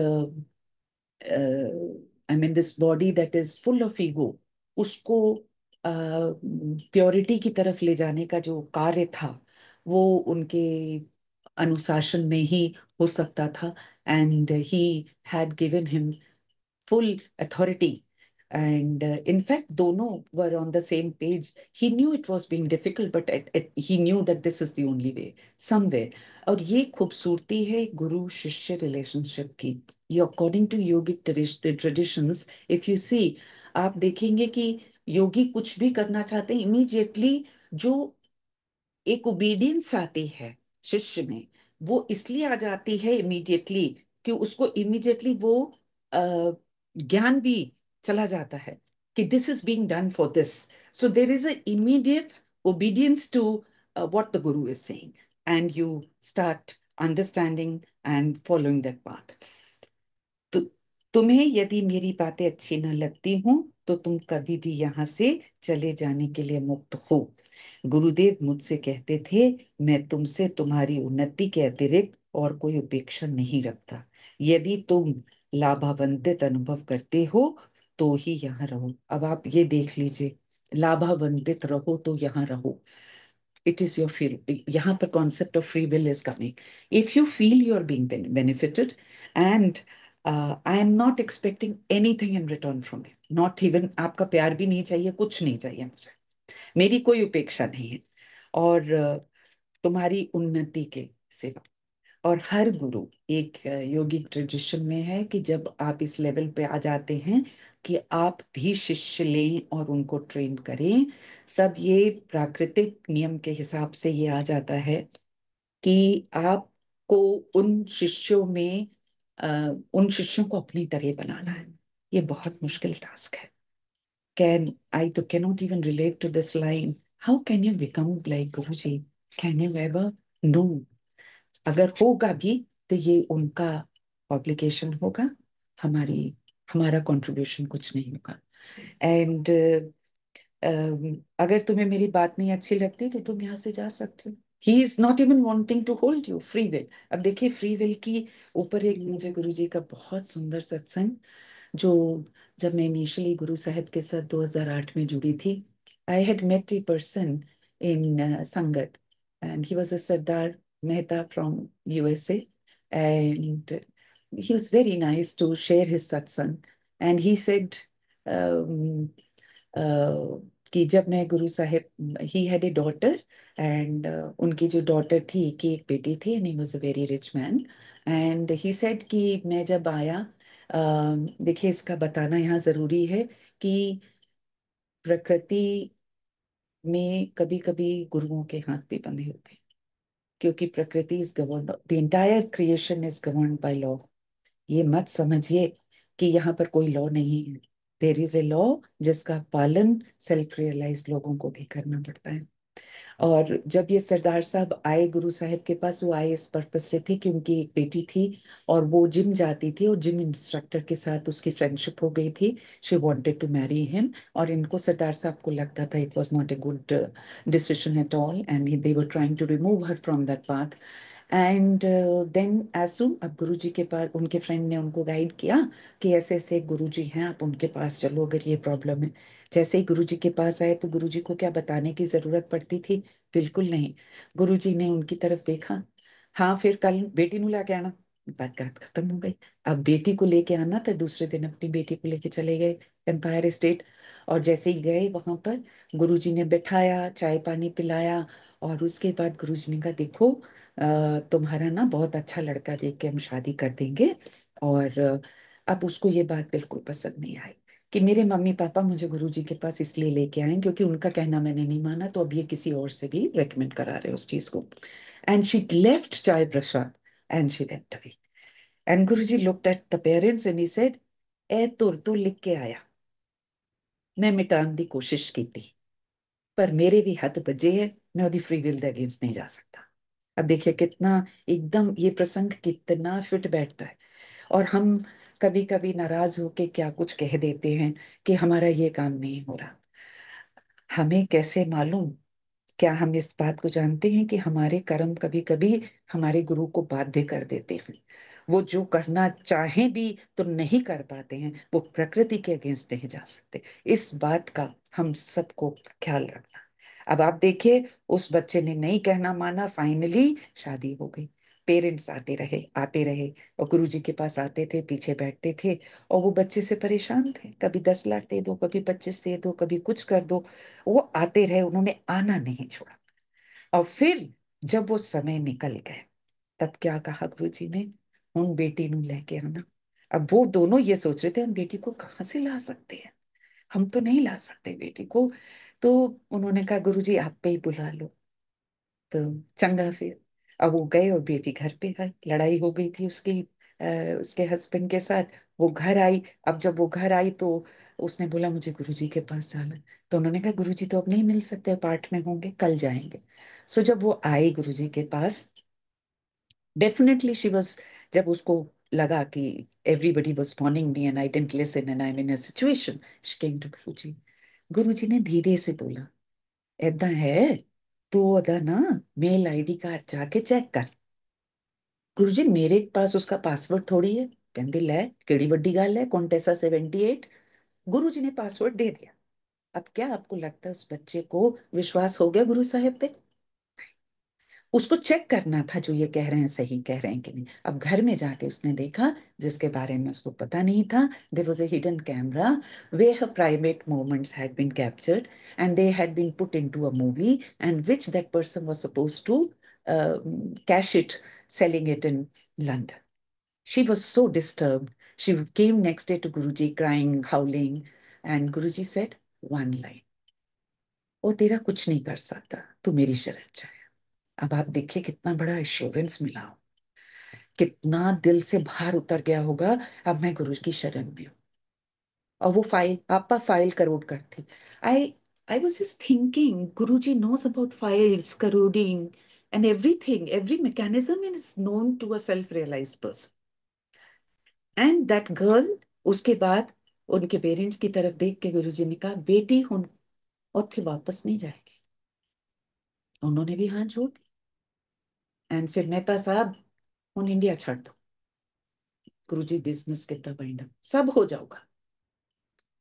I mean this body that is full of ego, उसको प्योरिटी की तरफ ले जाने का जो कार्य था, वो उनके अनुशासन में ही हो सकता था, and he had given him full authority. And in fact, dono were on the same page. He knew it was being difficult, but he knew that this is the only way, somewhere. और ये खूबसूरती है गुरु शिष्य रिलेशनशिप की. ये according to yogic traditions, if you see, आप देखेंगे कि योगी कुछ भी करना चाहते हैं, इमीडिएटली जो एक ओबीडियंस आती है शिष्य में, वो इसलिए आ जाती है इमीडिएटली कि उसको इमीडिएटली वो ज्ञान भी चला जाता है कि this is being done for this. So there is a immediate obedience to what the guru is saying, and you start understanding and following that path. तो तुम्हें यदि मेरी बातें अच्छी न लगती हों तो तुम कभी भी यहाँ से चले जाने के लिए मुक्त हो. गुरुदेव मुझसे कहते थे, मैं तुमसे तुम्हारी उन्नति के अतिरिक्त और कोई अपेक्षा नहीं रखता. यदि तुम लाभान्वित अनुभव करते हो तो ही यहाँ रहो. अब आप ये देख लीजिए, लाभान्वित रहो तो यहाँ रहो. It is your feel. यहाँ पर concept of free will is coming. If you feel you're being benefited, and I am not expecting anything in return from you, not even आपका प्यार भी नहीं चाहिए, कुछ नहीं चाहिए मुझे, मेरी कोई उपेक्षा नहीं है, और तुम्हारी उन्नति के सिवा. और हर गुरु एक योगिक ट्रेडिशन में है कि जब आप इस लेवल पे आ जाते हैं कि आप भी शिष्य लें और उनको ट्रेन करें, तब ये प्राकृतिक नियम के हिसाब से ये आ जाता है कि आपको उन शिष्यों में उन शिष्यों को अपनी तरह बनाना है. ये बहुत मुश्किल टास्क है. कैन आई तो cannot even relate to this line, how can you become like Guruji, can you ever? No. अगर होगा भी तो ये उनका ऑब्लिगेशन होगा, हमारी हमारा कंट्रीब्यूशन कुछ नहीं होगा. एंड अगर तुम्हें मेरी बात नहीं अच्छी लगती तो तुम यहाँ से जा सकते हो. He is not even wanting to hold you. Free will. अब देखिए, फ्री विल की ऊपर एक मुझे गुरु जी का बहुत सुंदर सत्संग, जो जब मैं इनिशियली गुरु साहब के साथ 2008 में जुड़ी थी, I had met a person in sangat, and he was a sardar Mehta from USA, and he was very nice to share his satsang. And he said, कि जब मैं Guru Sahib, he had a daughter, and उनकी जो डॉटर थी कि एक बेटी थी, and he was a very rich man. And he said कि मैं जब आया, देखिए इसका बताना यहाँ जरूरी है कि प्रकृति में कभी कभी गुरुओं के हाथ भी बंधे होते हैं, क्योंकि प्रकृति is govern, the entire creation is govern by law. ये मत समझिए कि यहाँ पर कोई लॉ नहीं है. देयर इज ए लॉ जिसका पालन सेल्फ रियलाइज्ड लोगों को भी करना पड़ता है. और जब ये सरदार साहब आए गुरु साहब के पास, वो आए इस पर्पज से थे कि उनकी एक बेटी थी और वो जिम जाती थी, और जिम इंस्ट्रक्टर के साथ उसकी फ्रेंडशिप हो गई थी. She wanted to marry him, और इनको सरदार साहब को लगता था it was not a good decision at all, and they were trying to remove her from that path. And then as अब गुरुजी के पास, उनके फ्रेंड ने उनको गाइड किया कि ऐसे ऐसे एक गुरुजी हैं, आप उनके पास चलो अगर ये प्रॉब्लम है. जैसे ही गुरुजी के पास आए तो गुरुजी को क्या बताने की जरूरत पड़ती थी? बिल्कुल नहीं. गुरुजी ने उनकी तरफ देखा, हाँ फिर कल बेटी नु लाके आना, बात खत्म हो गई. अब बेटी को लेके आना था, दूसरे दिन अपनी बेटी को लेके चले गए एम्पायर स्टेट. और जैसे ही गए वहां पर, गुरुजी ने बैठाया, चाय पानी पिलाया, और उसके बाद गुरुजी ने कहा, देखो तुम्हारा ना बहुत अच्छा लड़का देख के हम शादी कर देंगे. और अब उसको ये बात बिल्कुल पसंद नहीं आई कि मेरे मम्मी पापा मुझे गुरुजी के पास इसलिए लेके आए क्योंकि उनका कहना मैंने नहीं माना, तो अब ये किसी और से भी रेकमेंड करा रहे उस चीज को. And she left chai prasad and she went away. And Guruji looked at the parents and he said, ए तुर तू लिख के आया, मैं मिटान दी कोशिश की थी, पर मेरे भी हद बजे है, मैं ओदी फ्री विल दे अगेंस्ट नहीं जा सकता. अब देखिए कितना एकदम ये प्रसंग कितना फिट बैठता है. और हम कभी कभी नाराज होके क्या कुछ कह देते हैं कि हमारा ये काम नहीं हो रहा. हमें कैसे मालूम? क्या हम इस बात को जानते हैं कि हमारे कर्म कभी कभी हमारे गुरु को बाध्य कर देते हैं? वो जो करना चाहें भी तो नहीं कर पाते हैं, वो प्रकृति के अगेंस्ट नहीं जा सकते. इस बात का हम सबको ख्याल रखना. अब आप देखिए, उस बच्चे ने नहीं कहना माना, फाइनली शादी हो गई. पेरेंट्स आते रहे और गुरुजी के पास आते थे, पीछे बैठते थे और वो बच्चे से परेशान थे, कभी 10 लाख दे दो, कभी 25 दे दो, कभी कुछ कर दो। वो आते रहे, उन्होंने आना नहीं छोड़ा। और फिर जब वो समय निकल गए, तब क्या कहा गुरुजी ने, उन बेटी नु लेके आना। अब वो दोनों ये सोच रहे थे हम बेटी को कहाँ से ला सकते हैं, हम तो नहीं ला सकते बेटी को। तो उन्होंने कहा गुरुजी आप पे ही बुला लो। तो चंगा फिर। अब वो गए और बेटी घर पे आई, लड़ाई हो गई थी उसके हस्बैंड के साथ। वो घर आई। अब जब वो घर आई तो उसने बोला मुझे गुरुजी के पास जाना है। तो उन्होंने कहा गुरुजी तो अब नहीं मिल सकते, पार्ट में होंगे, कल जाएंगे। सो जब वो आई गुरुजी के पास, डेफिनेटली शी वाज, जब उसको लगा कि everybody was warning me and I didn't listen and I am in a situation, she came to Guruji. Guruji ने धीरे से बोला, ऐदा है तू ओदा ना मेल आईडी कार्ड जाके चेक कर। गुरुजी मेरे पास उसका पासवर्ड थोड़ी है। कहते ले केड़ी बड़ी गल है, कॉन्टेसा 78। गुरुजी ने पासवर्ड दे दिया। अब क्या आपको लगता है उस बच्चे को विश्वास हो गया गुरु साहब पे? उसको चेक करना था जो ये कह रहे हैं सही कह रहे हैं कि नहीं। अब घर में जाके उसने देखा, जिसके बारे में उसको पता नहीं था, there was a hidden camera where her private moments had been captured and they had been put into a movie and which that person was supposed to cash it, selling it in London. She was so disturbed. She came next day to Guruji crying, howling, and Guruji said one line, वो तेरा कुछ नहीं कर सकता, तू मेरी शरण जा। अब आप देखिए कितना बड़ा एश्योरेंस मिला हो, कितना दिल से भार उतर गया होगा, अब मैं गुरु की शरण में हूँ। और वो फाइल, आपका फाइल करोड़ कर थी। I I was just thinking Guruji knows about files, recording and everything, every mechanism is known to a self realized person. And that girl, उसके बाद उनके पेरेंट्स की तरफ देख के गुरुजी ने कहा बेटी हुन उत्थे वापस नहीं जाएगी। उन्होंने भी हाथ जोड़ दी। एंड फिर मेहता साहब हुन इंडिया छड़ दो, गुरुजी बिजनेस कितना वाइंड अप सब हो जाऊगा।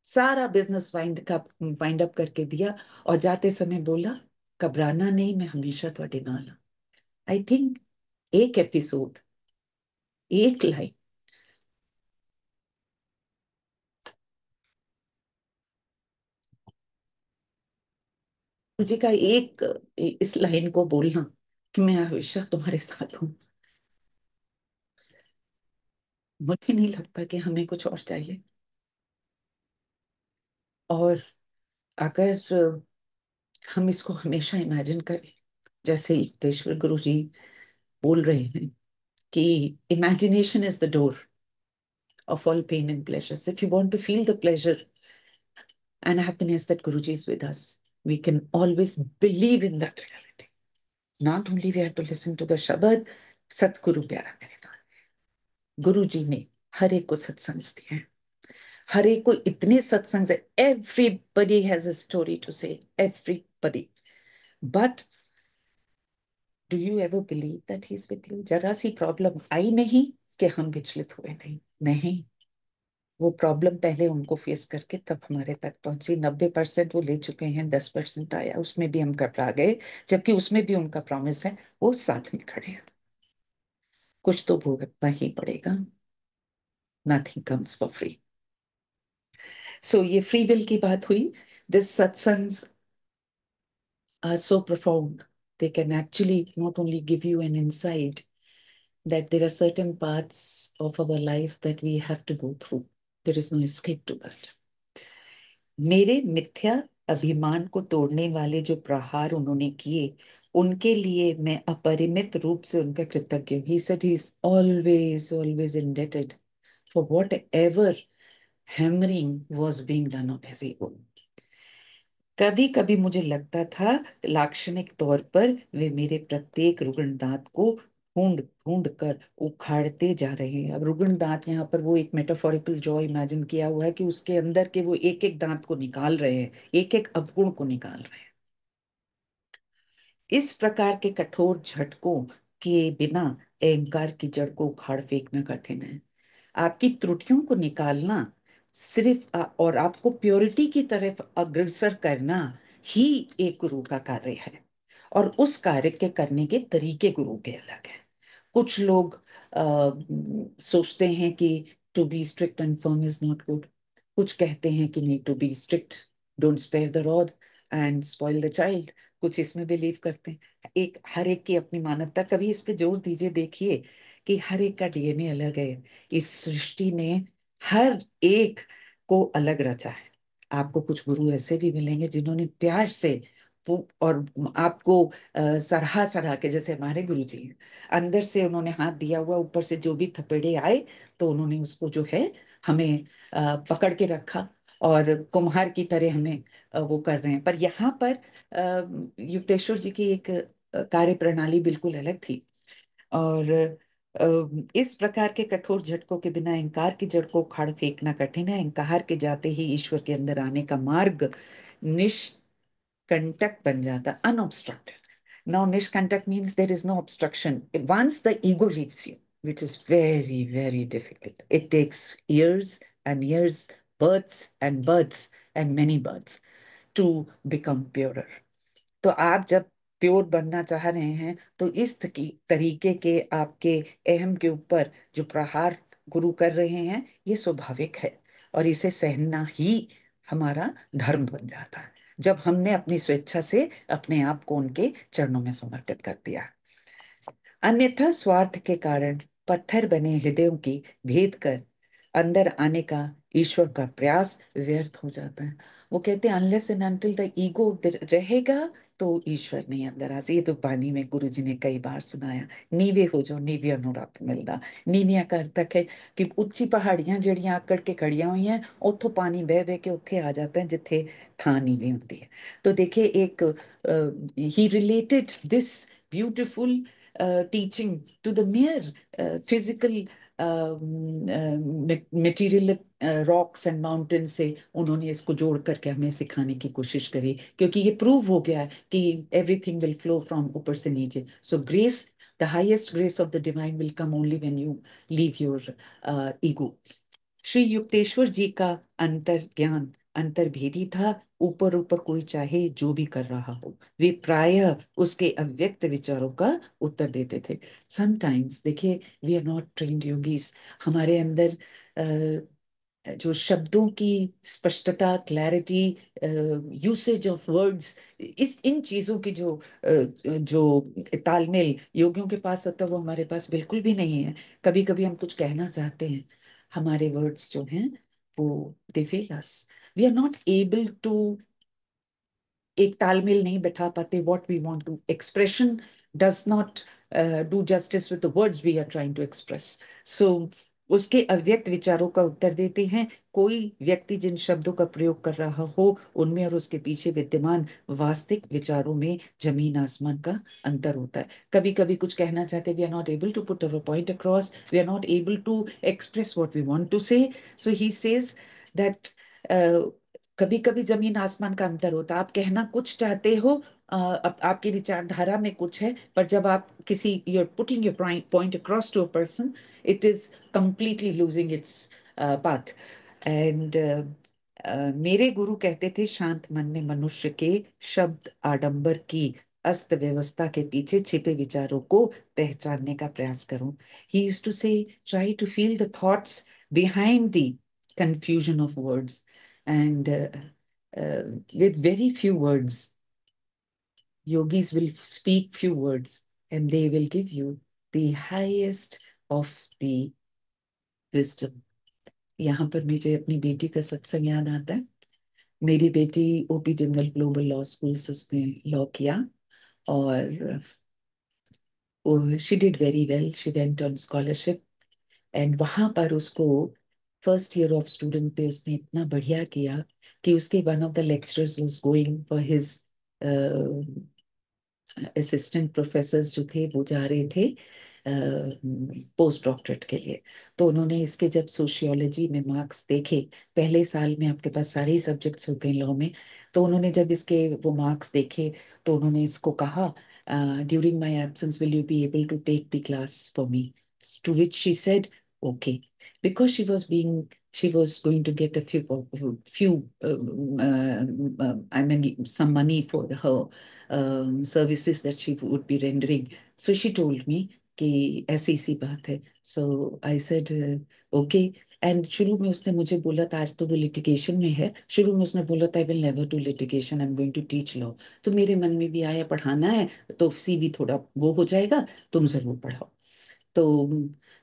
सारा बिजनेस वाइंड अप करके दिया और जाते समय बोला घबराना नहीं, मैं हमेशा ਤੁਹਾਡੇ नाल। आई थिंक एक एपिसोड, एक लाइन मुझे का, एक इस लाइन को बोलना कि मैं हमेशा तुम्हारे साथ हूं, मुझे नहीं लगता कि हमें कुछ और चाहिए। और अगर हम इसको हमेशा इमेजिन करें, जैसे युक्तेश्वर गुरु जी बोल रहे हैं कि imagination is the door of all pain and pleasures. If you want to feel the pleasure and happiness that Guruji is with us, we can always believe in that reality. Not only we have to listen to the Shabad, Satguru प्यारा मेरे नाम, गुरु जी ने हर एक को सत्संग दिए हैं, हर एक को इतने सत्संग है। Everybody has a story to say, everybody. But do you ever believe that he's with you? जरा सी प्रॉब्लम आई नहीं कि हम विचलित हुए नहीं, नहीं। वो प्रॉब्लम पहले उनको फेस करके तब हमारे तक पहुंची। 90% वो ले चुके हैं, 10% आया, उसमें भी हम घबरा गए, जबकि उसमें भी उनका प्रॉमिस है वो साथ में खड़े हैं। कुछ तो भुगतना ही पड़ेगा, nothing comes for free. So ये फ्री विल की बात हुई। This satsangs are so profound. They can actually not only give you an insight that there are certain parts of our life that we have to go through. There is no escape to that. मेरे मिथ्या अभिमान को तोड़ने वाले जो प्रहार उन्होंने किए, उनके लिए मैं अपरिमित रूप से उनका कृतज्ञ हूँ। He said he is always, always indebted for whatever hammering was being done on his ego. कभी कभी मुझे लगता था लाक्षणिक तौर पर वे मेरे प्रत्येक रुग्ण दांत को ढूंढ ढूंढ कर उखाड़ते जा रहे हैं। अब रुग्ण दांत, यहाँ पर वो एक मेटाफोरिकल जॉ इमेजिन किया हुआ है कि उसके अंदर के वो एक एक दांत को निकाल रहे हैं, एक एक अवगुण को निकाल रहे हैं। इस प्रकार के कठोर झटकों के बिना अहंकार की जड़ को उखाड़ फेंकना कठिन है। आपकी त्रुटियों को निकालना सिर्फ और आपको प्योरिटी की तरफ अग्रसर करना ही एक गुरु का कार्य है। और उस कार्य के करने के तरीके गुरु के अलग हैं। कुछ लोग सोचते हैं कि to be strict and firm is not good, कुछ कहते हैं कि नहीं, to be strict, don't spare the rod and spoil the child, कुछ इसमें बिलीव करते हैं। एक हर एक की अपनी मान्यता, कभी इस पे जोर दीजिए, देखिए कि हर एक का डीएनए अलग है। इस सृष्टि ने हर एक को अलग रचा है। आपको कुछ गुरु ऐसे भी मिलेंगे जिन्होंने प्यार से और आपको सराहा सराहा के, जैसे हमारे गुरु जी हैं, अंदर से उन्होंने हाथ दिया हुआ, ऊपर से जो भी थपेड़े आए तो उन्होंने उसको जो है हमें पकड़ के रखा और कुम्हार की तरह हमें वो कर रहे हैं। पर यहाँ पर युक्तेश्वर जी की एक कार्य प्रणाली बिल्कुल अलग थी। और इस प्रकार के कठोर झटकों के बिना अहंकार की जड़ को उखाड़ फेंकना कठिन है। अहंकार के जाते ही ईश्वर के अंदर आने का मार्ग निष्कंटक बन जाता, unobstructed. Now nishkantak means there is no obstruction. Once the ego leaves you, which is very, very difficult. It takes years and years, births and births and many births to become purer. तो आप जब प्योर बनना चाह रहे हैं तो इस तरीके के आपके अहम के ऊपर जो प्रहार गुरु कर रहे हैं, ये स्वाभाविक है और इसे सहना ही हमारा धर्म बन जाता है जब हमने अपनी स्वेच्छा से अपने आप को उनके चरणों में समर्पित कर दिया। अन्यथा स्वार्थ के कारण पत्थर बने हृदयों की भेद कर अंदर आने का ईश्वर का प्रयास व्यर्थ हो जाता है। वो कहते हैं unless and until the ego रहेगा तो ईश्वर नहीं अंदर आ। ये तो पानी में गुरु जी ने कई बार सुनाया, नीवे हो जो नीविया नु रब मिलदा। नीविया का अर्थ है कि उच्ची पहाड़ियां जड़ियां आकड़ के खड़ियां हुई हैं, उथों पानी बह बह के उत्थे आ जाता है जिथे थां नीवी होती है। तो देखिए एक ही related this beautiful teaching to the mere physical material rocks and mountain से उन्होंने इसको जोड़ करके हमें सिखाने की कोशिश करी, क्योंकि ये प्रूव हो गया है कि एवरीथिंग विल फ्लो फ्रॉम ऊपर से नीचे। So grace, the highest grace of the divine will come only when you leave your ego. Shri Yukteswar ji का अंतर ज्ञान अंतर्भेदी था। ऊपर ऊपर कोई चाहे जो भी कर रहा हो, वे प्रायः उसके अव्यक्त विचारों का उत्तर देते थे। समटाइम्स देखिए, we are not trained yogis, हमारे अंदर जो शब्दों की स्पष्टता, क्लैरिटी, यूसेज ऑफ वर्ड्स, इस इन चीजों की जो तालमेल योगियों के पास होता है, वो हमारे पास बिल्कुल भी नहीं है। कभी कभी हम कुछ कहना चाहते हैं, हमारे वर्ड्स जो हैं वो they fail us, we are not able to एक तालमेल नहीं बैठा पाते। What we want to expression does not do justice with the words we are trying to express. So उसके अव्यक्त विचारों का उत्तर देते हैं। कोई व्यक्ति जिन शब्दों का प्रयोग कर रहा हो, उनमें और उसके पीछे विद्यमान वास्तविक विचारों में जमीन आसमान का अंतर होता है। कभी कभी कुछ कहना चाहते, we are not able to put our point across, we are not able to express what we want to say. So he says that कभी कभी जमीन आसमान का अंतर होता है। आप कहना कुछ चाहते हो, आपकी विचारधारा में कुछ है, पर जब आप किसी you are putting your point across to a person, it is completely losing its path. And मेरे गुरु कहते थे, शांत मन में मनुष्य के शब्द आडंबर की अस्त व्यवस्था के पीछे छिपे विचारों को पहचानने का प्रयास करो। He used to say, try to feel the thoughts behind the confusion of words, and with very few words, yogis will speak few words and they will give you the highest of the wisdom। यहाँ पर मुझे अपनी बेटी का सत्संग याद आता है। मेरी बेटी OP Jindal global law school से उसने लॉ किया और she did very well, she went on scholarship and वहां पर उसको फर्स्ट ईयर ऑफ स्टूडेंट पे उसने इतना बढ़िया किया कि उसके one of the lecturers was going for his assistant professors जो थे वो जा रहे थे पोस्ट डॉक्टरेट के लिए। तो उन्होंने इसके जब सोशियोलॉजी में मार्क्स देखे, पहले साल में आपके पास सारे ही सब्जेक्ट्स होते हैं लॉ में, तो उन्होंने जब इसके वो मार्क्स देखे तो उन्होंने इसको कहा, during my absence will you be able to take the class for me? To which she said okay, because she was going to get a few I mean some money for her services that she would be rendering. So she told me कि ऐसी सी बात है। सो आई सेड ओके। एंड शुरू में उसने मुझे बोला था, आज तो वो लिटिगेशन में है, शुरू में उसने बोला था I will never do litigation, I am going to teach law. तो मेरे मन में भी आया पढ़ाना है तो सीवी थोड़ा वो हो जाएगा, तुम जरूर पढ़ाओ। तो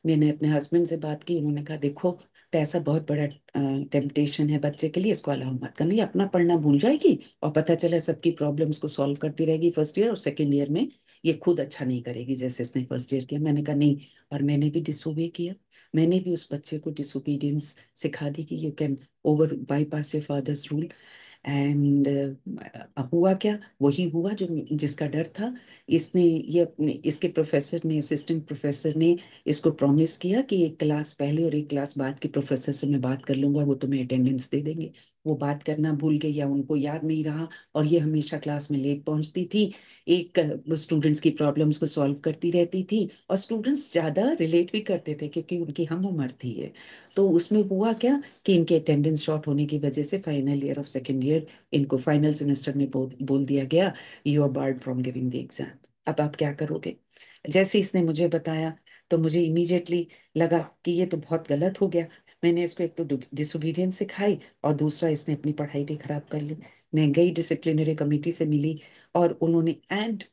मैंने अपने हस्बैंड से बात की, उन्होंने कहा देखो तो ऐसा बहुत बड़ा टेम्पटेशन है बच्चे के लिए, इसको अलाउ मत करना, ये अपना पढ़ना भूल जाएगी और पता चला सबकी प्रॉब्लम्स को सॉल्व करती रहेगी फर्स्ट ईयर और सेकंड ईयर में ये खुद अच्छा नहीं करेगी जैसे इसने फर्स्ट ईयर किया। मैंने कहा नहीं, और मैंने भी डिसोबे किया, मैंने भी उस बच्चे को डिसोबीडियंस सिखा दी कि you can over bypass your fathers rule. And हुआ क्या, वही हुआ जो जिसका डर था। इसने ये अपने इसके प्रोफेसर ने, असिस्टेंट प्रोफेसर ने इसको प्रॉमिस किया कि एक क्लास पहले और एक क्लास बाद के प्रोफेसर से मैं बात कर लूंगा, वो तुम्हें अटेंडेंस दे देंगे। वो बात करना भूल गई या उनको याद नहीं रहा, और ये हमेशा क्लास में लेट पहुंचती थी, एक स्टूडेंट्स की प्रॉब्लम्स को सॉल्व करती रहती थी, और स्टूडेंट्स ज़्यादा रिलेट भी करते थे क्योंकि उनकी हम उम्र थी ये। तो उसमें हुआ क्या कि इनके अटेंडेंस शॉर्ट होने की वजह से final year of second year इनको फाइनल सेमेस्टर में बोल दिया गया you are barred from giving the exam. अब आप क्या करोगे? जैसे इसने मुझे बताया तो मुझे इमीडिएटली लगा कि ये तो बहुत गलत हो गया। मैंने इसको एक तो डिसोबीडियंस सिखाई और दूसरा इसने अपनी पढ़ाई भी खराब कर ली। मैं गई डिसिप्लिनरी कमेटी से मिली और उन्होंने एंड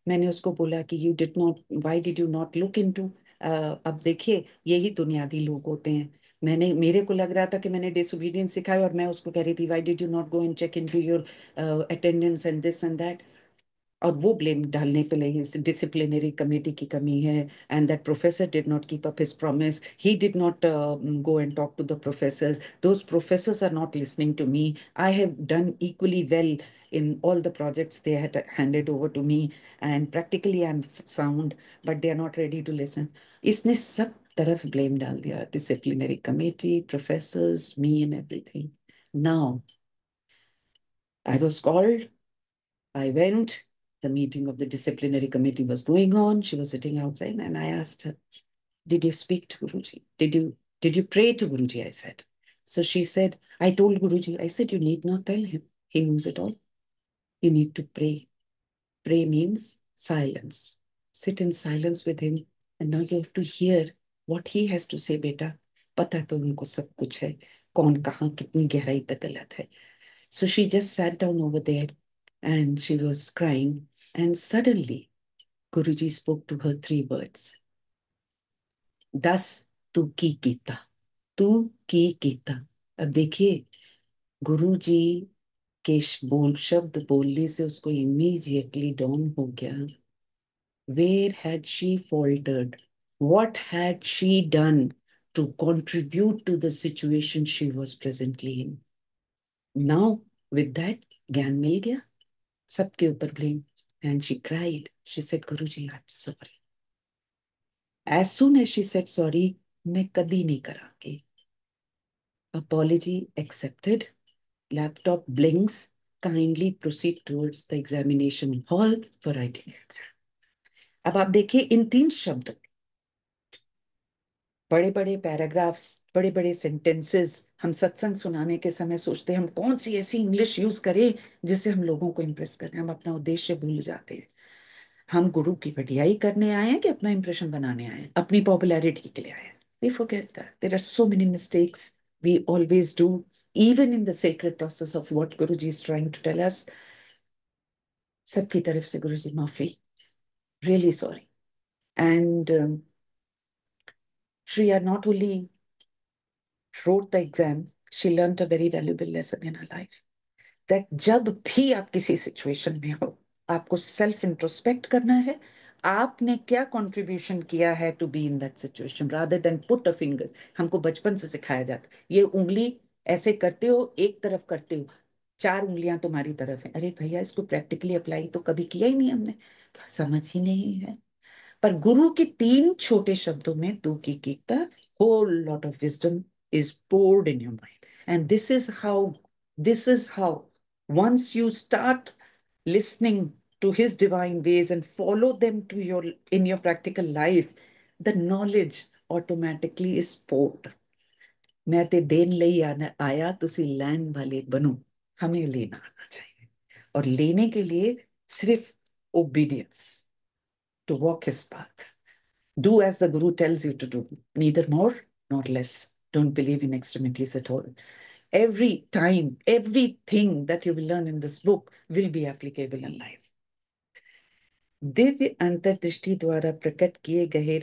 मैंने उसको बोला कि you did not, why did you not look into. अब देखिए यही बुनियादी लोग होते हैं। मेरे को लग रहा था कि मैंने डिसोबीडियंस सिखाई और मैं उसको कह रही थी why did you not go and check into your attendance and this and that. और वो ब्लेम डालने पे लगी डिसिप्लिनरी कमेटी की कमी है, and that professor did not keep up his promise, he did not go and talk to the professors, those professors are not listening to me, I have done equally well in all the projects they had handed over to me, and practically I'm sound, but they are not ready to listen। इसने सब तरफ ब्लेम डाल दिया, disciplinary committee, professors, me and everything. Now I was called, I went. The meeting of the disciplinary committee was going on. She was sitting outside, and I asked her, "Did you speak to Guruji? Did you pray to Guruji?" I said. So she said, "I told Guruji." I said, "You need not tell him. He knows it all. You need to pray. Pray means silence. Sit in silence with him, and now you have to hear what he has to say, beta. पता तो उनको सब कुछ है, कौन कहाँ कितनी गहराई तक गलत है." So she just sat down over there and she was crying. And suddenly, Guruji spoke to her three words. दस तू की कीता, तू की कीता। अब देखिए, गुरुजी के शब्द बोलने से उसको इमीडिएटली डॉन हो गया, where had she faltered? What had she done to contribute to the situation she was presently in? Now, with that, ज्ञान मिल गया, सबके ऊपर blame. And she cried. She said, Guruji, I'm sorry. As soon as she said sorry, मैं कदी नहीं करांगी। Apology accepted. Laptop blinks. Kindly proceed towards the examination hall for writing exam. अब आप देखिए इन तीन शब्दों, बड़े बड़े पैराग्राफ्स, बड़े बड़े सेंटेंसेस, हम सत्संग सुनाने के समय सोचते हैं हम कौन सी ऐसी इंग्लिश यूज करें जिससे हम लोगों को इंप्रेस करें, हम अपना उद्देश्य भूल जाते हैं। हम गुरु की बढ़ियाई करने आए हैं कि अपना इंप्रेशन बनाने आए हैं, अपनी पॉपुलैरिटी के लिए आए हैं? We forget that. There are so many mistakes we always do, even in the sacred process of what Guruji is trying to tell us. सबकी तरफ से गुरुजी माफी, really sorry. And Shreya not only wrote the exam, she learned a very valuable lesson in her life. That जब भी आप किसी सिचुएशन में हो, आपको सेल्फ इंट्रोस्पेक्ट करना है, आपने क्या कंट्रीब्यूशन किया है to be in that situation, rather than put a finger. हमको बचपन से सिखाया जाता है ये उंगली ऐसे करते हो, एक तरफ करते हो, चार उंगलियां तुम्हारी तरफ है। अरे भैया, इसको प्रैक्टिकली अप्लाई तो कभी किया ही नहीं हमने, समझ ही नहीं है। पर गुरु के तीन छोटे शब्दों में दो की कीता, whole lot of wisdom is poured in your mind. And this is how once you start listening to his divine ways and follow them to your in your practical life, the knowledge automatically is poured। मैं ते देन ਲਈ आया, तुसी लैंड वाले बनो। हमें लेना आना चाहिए, और लेने के लिए सिर्फ obedience, to walk his path. Do as the Guru tells you to do, neither more nor less. Don't believe in extremities at all. Every time, everything that you will learn in this book will be applicable in life. Divya अंतर्दृष्टि द्वारा प्रकट किए गए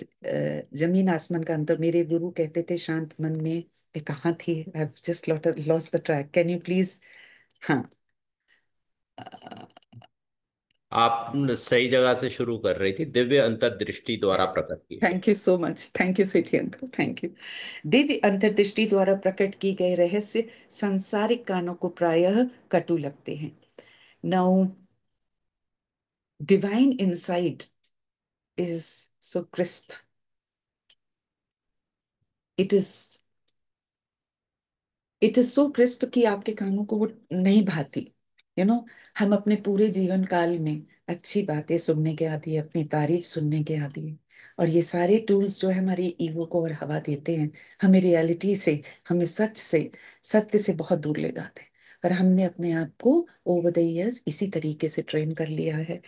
जमीन आसमान का अंतर। मेरे गुरु कहते थे शांत मन में। मैं कहाँ थी? I have just lost the track. Can you please? हाँ। आप सही जगह से शुरू कर रही थी, दिव्य अंतर्दृष्टि द्वारा प्रकट किए गए। Thank you so much, thank you sweetie uncle, thank you. दिव्य अंतर्दृष्टि द्वारा प्रकट की गए रहस्य सांसारिक कानों को प्रायः कटु लगते हैं। Now divine insight is so crisp, it is it is so crisp कि आपके कानों को वो नहीं भाती। यू नो, हम अपने पूरे जीवन काल में अच्छी बातें सुनने के आदी है, अपनी तारीफ सुनने के आदी है, और ये सारे टूल्स जो है हमारे ईगो को और हवा देते हैं, हमें रियलिटी से, हमें सच से, सत्य से बहुत दूर ले जाते हैं। और हमने अपने आप को ओवर द इयर्स इसी तरीके से ट्रेन कर लिया है।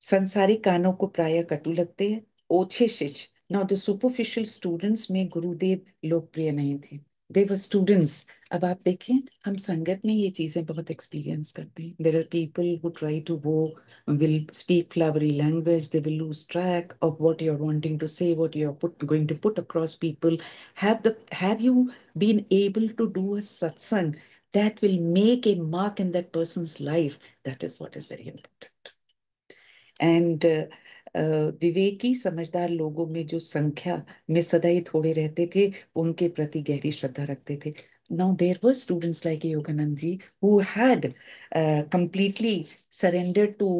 संसारिक कानों को प्राय कटु लगते हैं। ओछे शिष्य, नाउ द सुपरफिशियल स्टूडेंट्स में गुरुदेव लोकप्रिय नहीं थे। दे वर स्टूडेंट्स। अब आप देखें, हम संगत में ये चीजें बहुत एक्सपीरियंस करते हैं। There are people who try to वो will speak flowery language, they will lose track of what you are wanting to say, what you are going to put across people. Have you been able to do a satsang that will make a mark in that person's life? That is what is very important. And विवेकी समझदार लोगों में जो संख्या में सदैव थोड़े रहते थे, उनके प्रति गहरी श्रद्धा रखते थे। Now there were students like Yogananda ji who had completely surrender to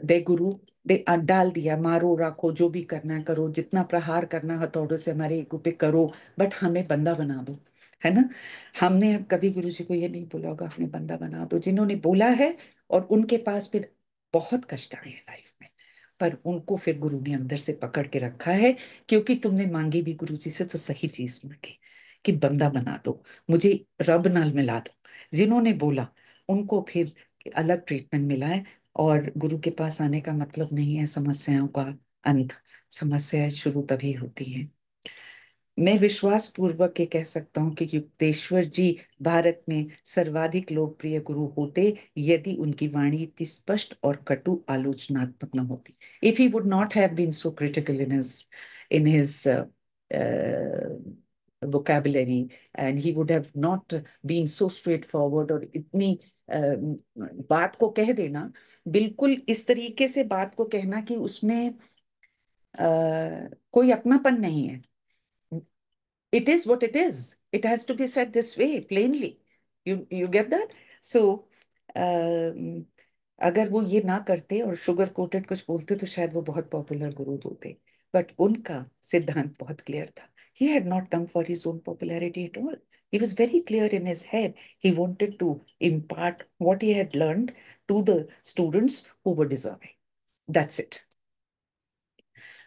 the guru. दे डाल दिया, मारो राखो जो भी करना है करो, जितना प्रहार करना हथौड़ों से हमारे ईगो पे करो, बट हमें बंदा बना दो, है ना। हमने कभी गुरु जी को ये नहीं बोला होगा हमें बंदा बना दो। जिन्होंने बोला है और उनके पास फिर बहुत कष्ट आए हैं लाइफ में, पर उनको फिर गुरु ने अंदर से पकड़ के रखा है, क्योंकि तुमने मांगी भी गुरु जी से तो सही चीज मांगी कि बंदा बना दो, मुझे रब नाल मिला दो। जिन्होंने बोला उनको फिर अलग ट्रीटमेंट मिला है। और गुरु के पास आने का मतलब नहीं है समस्याओं का अंत। समस्याएं शुरू तभी होती हैं। मैं विश्वास पूर्वक ये कह सकता हूँ कि युक्तेश्वर जी भारत में सर्वाधिक लोकप्रिय गुरु होते यदि उनकी वाणी इतनी स्पष्ट और कटु आलोचनात्मक न होती। If he would not have been so critical in his vocabulary, and he would have not been so straightforward, और इतनी बात को कह देना, बिल्कुल इस तरीके से बात को कहना कि उसमें कोई अपनापन नहीं है। It is what it is. It has to be said this way, plainly. You get that? So, अगर वो ये ना करते और शुगर कोटेड कुछ बोलते तो शायद वो बहुत पॉपुलर गुरु होते। बट उनका सिद्धांत बहुत क्लियर था। He had not come for his own popularity at all. He was very clear in his head. He wanted to impart what he had learned to the students who were deserving. That's it.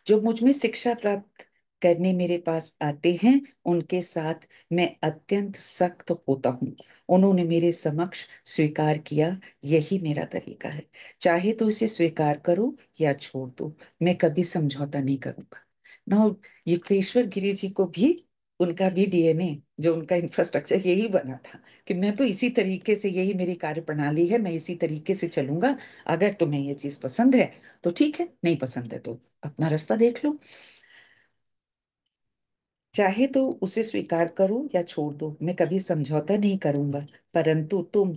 जो मुझ में शिक्षा प्राप्त करने मेरे पास आते हैं, उनके साथ मैं अत्यंत सख्त होता हूँ। उन्होंने मेरे समक्ष स्वीकार किया, यही मेरा तरीका है। चाहे तो इसे स्वीकार करो या छोड़ दो, मैं कभी समझौता नहीं करूंगा। ना, युक्तेश्वर गिरी जी को भी, उनका भी डीएनए, जो उनका इंफ्रास्ट्रक्चर यही बना था कि मैं तो इसी तरीके से, यही मेरी कार्य प्रणाली है, मैं इसी तरीके से चलूंगा। अगर तुम्हें ये चीज पसंद है तो ठीक है, नहीं पसंद है तो अपना रास्ता देख लो। चाहे तो उसे स्वीकार करो या छोड़ दो, मैं कभी समझौता नहीं करूंगा, परंतु तुम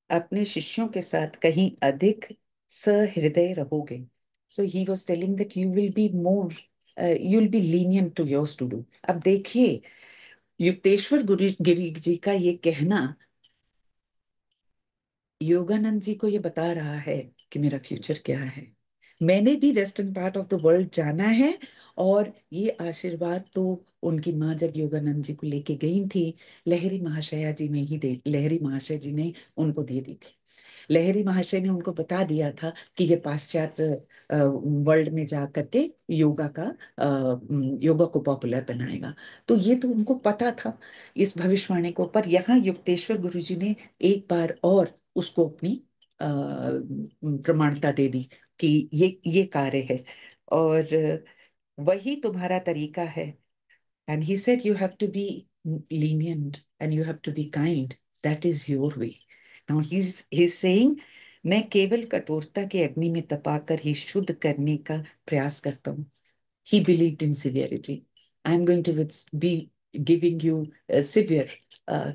अपने शिष्यों के साथ कहीं अधिक सहृदय रहोगे। So he was telling that you will be more, you will be lenient to your student. अब देखिए, युक्तेश्वर गिरी जी का ये कहना योगानंद जी को ये बता रहा है कि मेरा फ्यूचर क्या है। मैंने भी western part of the world जाना है, और ये आशीर्वाद तो उनकी माँ जब योगानंद जी को लेके गई थी, लहरी महाशय जी ने उनको दे दी थी। लहरी महाशय ने उनको बता दिया था कि ये पाश्चात्य वर्ल्ड में जा करके योगा को पॉपुलर बनाएगा। तो ये तो उनको पता था इस भविष्यवाणी को। पर यहाँ युक्तेश्वर गुरु जी ने एक बार और उसको अपनी प्रमाणता दे दी कि ये कार्य है। और वही तुम्हारा तरीका है। And he said, you have to be lenient and you have to be kind. That is your way. Now he's saying, मैं केवल कठोरता के अग्नि में तपाकर ही शुद्ध करने का प्रयास करता हूँ। He believed in severity. I'm going to be giving you a severe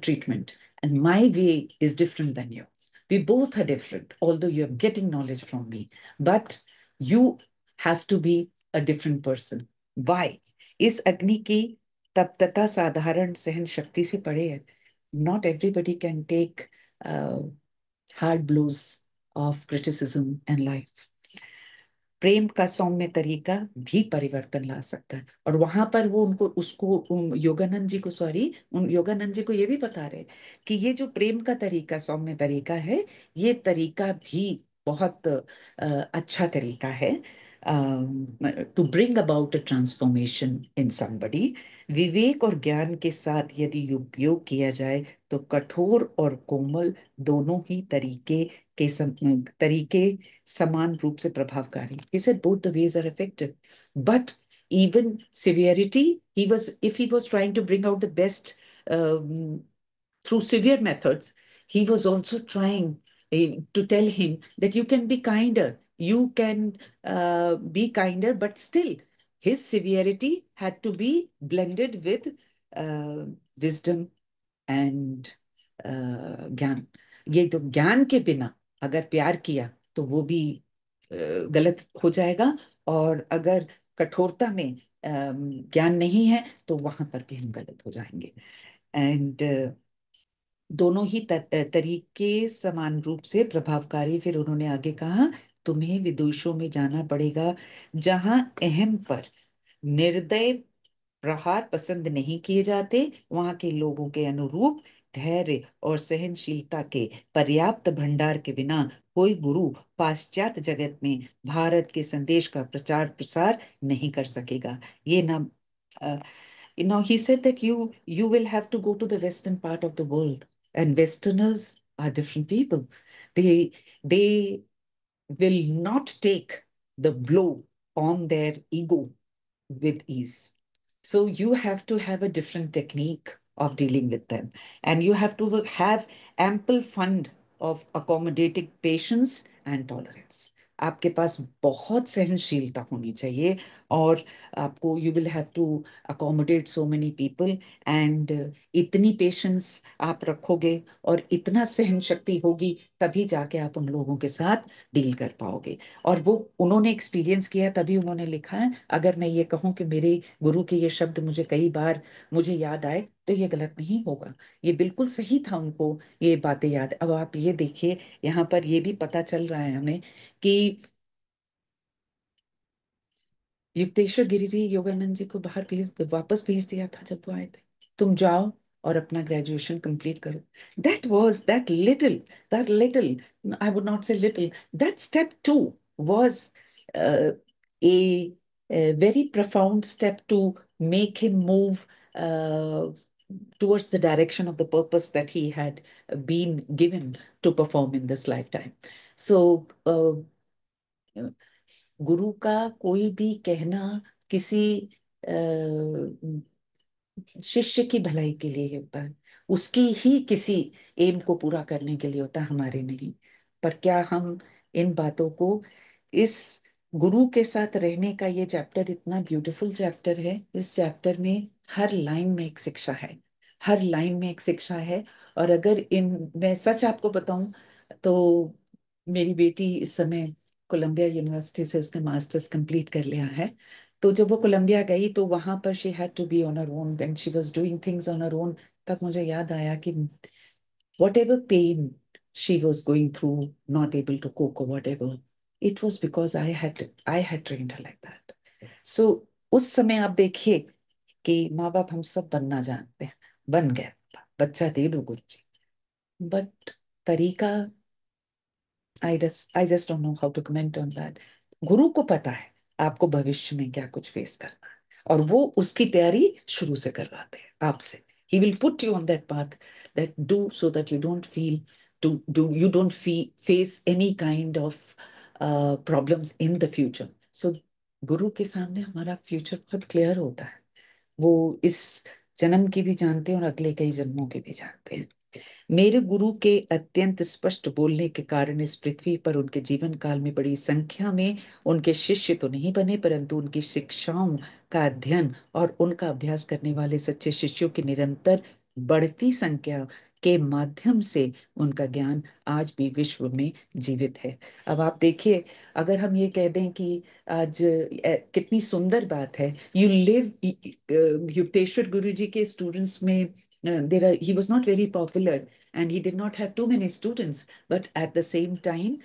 treatment, and my way is different than yours. We both are different, although you're getting knowledge from me, but you have to be a different person. Why? इस अग्नि की तप्तता साधारण सहन शक्ति से परे है। Not everybody can take hard blows of criticism and life. प्रेम का सौम्य तरीका भी परिवर्तन ला सकता है। और वहां पर वो उनको उसको योगानंद जी को उन योगानंद जी को ये भी बता रहे कि ये जो प्रेम का तरीका सौम्य तरीका है, ये तरीका भी बहुत अच्छा तरीका है to bring about a transformation in somebody. विवेक और ज्ञान के साथ यदि उपयोग किया जाए तो कठोर और कोमल दोनों ही तरीके समान रूप से प्रभावकारी। He said both the ways are effective, but even severity, if he was trying to bring out the best through severe methods, he was also trying to tell him that you can be kinder, you can be kinder, but still his severity had to be blended with uh, wisdom and ज्ञान। ये तो ज्ञान के बिना अगर प्यार किया तो वो भी गलत हो जाएगा, और अगर कठोरता में ज्ञान नहीं है तो वहां पर भी हम गलत हो जाएंगे। एंड दोनों ही तरीके समान रूप से प्रभावकारी। फिर उन्होंने आगे कहा, तुम्हें विदेशों में जाना पड़ेगा जहां अहम पर निर्दय प्रहार पसंद नहीं किए जाते। वहां के लोगों के अनुरूप धैर्य और सहनशीलता के पर्याप्त भंडार के बिना कोई गुरु पाश्चात्य जगत में भारत के संदेश का प्रचार प्रसार नहीं कर सकेगा। ये ना he said that you will have to go to the western part of the world, and westerners are different people. They will not take the blow on their ego with ease. So you have to have a different technique of dealing with them. And you have to have ample fund of accommodating patience and tolerance. आपके पास बहुत सहनशीलता होनी चाहिए, और आपको you will have to accommodate so many people, and इतनी पेशेंस आप रखोगे और इतना सहन शक्ति होगी तभी जाके आप उन लोगों के साथ डील कर पाओगे। और वो उन्होंने एक्सपीरियंस किया, तभी उन्होंने लिखा है। अगर मैं ये कहूँ कि मेरे गुरु के ये शब्द मुझे कई बार मुझे याद आए तो ये गलत नहीं होगा, ये बिल्कुल सही था, उनको ये बातें याद। अब आप ये देखिए, यहाँ पर ये भी पता चल रहा है हमें कि युक्तेश्वर गिरी जी योगानंद जी को वापस भेज दिया था जब वो आए थे। तुम जाओ और अपना ग्रेजुएशन कंप्लीट करो। That little I would not say little, that step 2 was a very profound step to make him move towards the direction of the purpose that he had been given to perform in this lifetime. So गुरु का कोई भी कहना किसी शिष्य की भलाई के लिए होता है, उसकी ही किसी एम को पूरा करने के लिए होता है, हमारे नहीं। पर क्या हम इन बातों को, इस गुरु के साथ रहने का ये चैप्टर इतना ब्यूटीफुल चैप्टर है। इस चैप्टर में हर लाइन में एक शिक्षा है, हर लाइन में एक शिक्षा है। और अगर मैं सच आपको बताऊं तो मेरी बेटी इस समय कोलंबिया यूनिवर्सिटी से उसने मास्टर्स कंप्लीट कर लिया है। तो जब वो कोलंबिया गई तो वहां पर she had to be on her own when she was doing things on her own. तब मुझे याद आया कि whatever pain she was going through, not able to cook or whatever, it was because I had trained her like that. So उस समय आप देखिए कि माँ बाप हम सब बनना जानते हैं, बन गए, बच्चा दे दो गुरु जी, बट तरीका, I just don't know how to comment on that. गुरु को पता है आपको भविष्य में क्या कुछ फेस करना है, और वो उसकी तैयारी शुरू से करवाते हैं आपसे। He will put you on that path, that do so that you don't feel you don't face any kind of problems in the future. So गुरु के सामने हमारा फ्यूचर बहुत क्लियर होता है। वो इस जन्म की भी जानते हैं और अगले कई जन्मों के भी जानते हैं। मेरे गुरु के अत्यंत स्पष्ट बोलने के कारण इस पृथ्वी पर उनके जीवन काल में बड़ी संख्या में उनके शिष्य तो नहीं बने, परंतु उनकी शिक्षाओं का अध्ययन और उनका अभ्यास करने वाले सच्चे शिष्यों की निरंतर बढ़ती संख्या के माध्यम से उनका ज्ञान आज भी विश्व में जीवित है। अब आप देखिए, अगर हम ये कह दें कि आज कितनी सुंदर बात है, यू लिव, युक्तेश्वर गुरु जी के स्टूडेंट्स में he was not very popular and he did not have too many students, but at the same time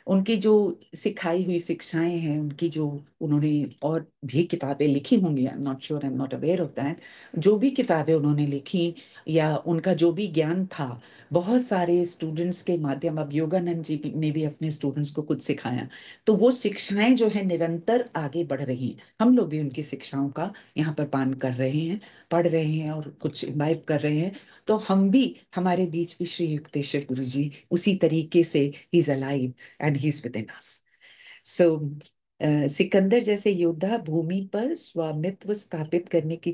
उनकी जो सिखाई हुई शिक्षाएं हैं, उनकी जो उन्होंने और भी किताबें लिखी होंगी, I am not sure, I am not aware of that, जो भी किताबें उन्होंने लिखी या उनका जो भी ज्ञान था, बहुत सारे स्टूडेंट्स के माध्यम, अब योगानंद जी ने भी अपने स्टूडेंट्स को कुछ सिखाया, तो वो शिक्षाएं जो है निरंतर आगे बढ़ रही हैं। हम लोग भी उनकी शिक्षाओं का यहाँ पर पान कर रहे हैं, पढ़ रहे हैं और कुछ इम्बाइब कर रहे हैं। तो हम भी, हमारे बीच भी श्री युक्तेश्वर गुरु जी उसी तरीके से he is alive and he is within us. So Sikandar जैसे योद्धा भूमि पर स्वामित्व स्थापित करने की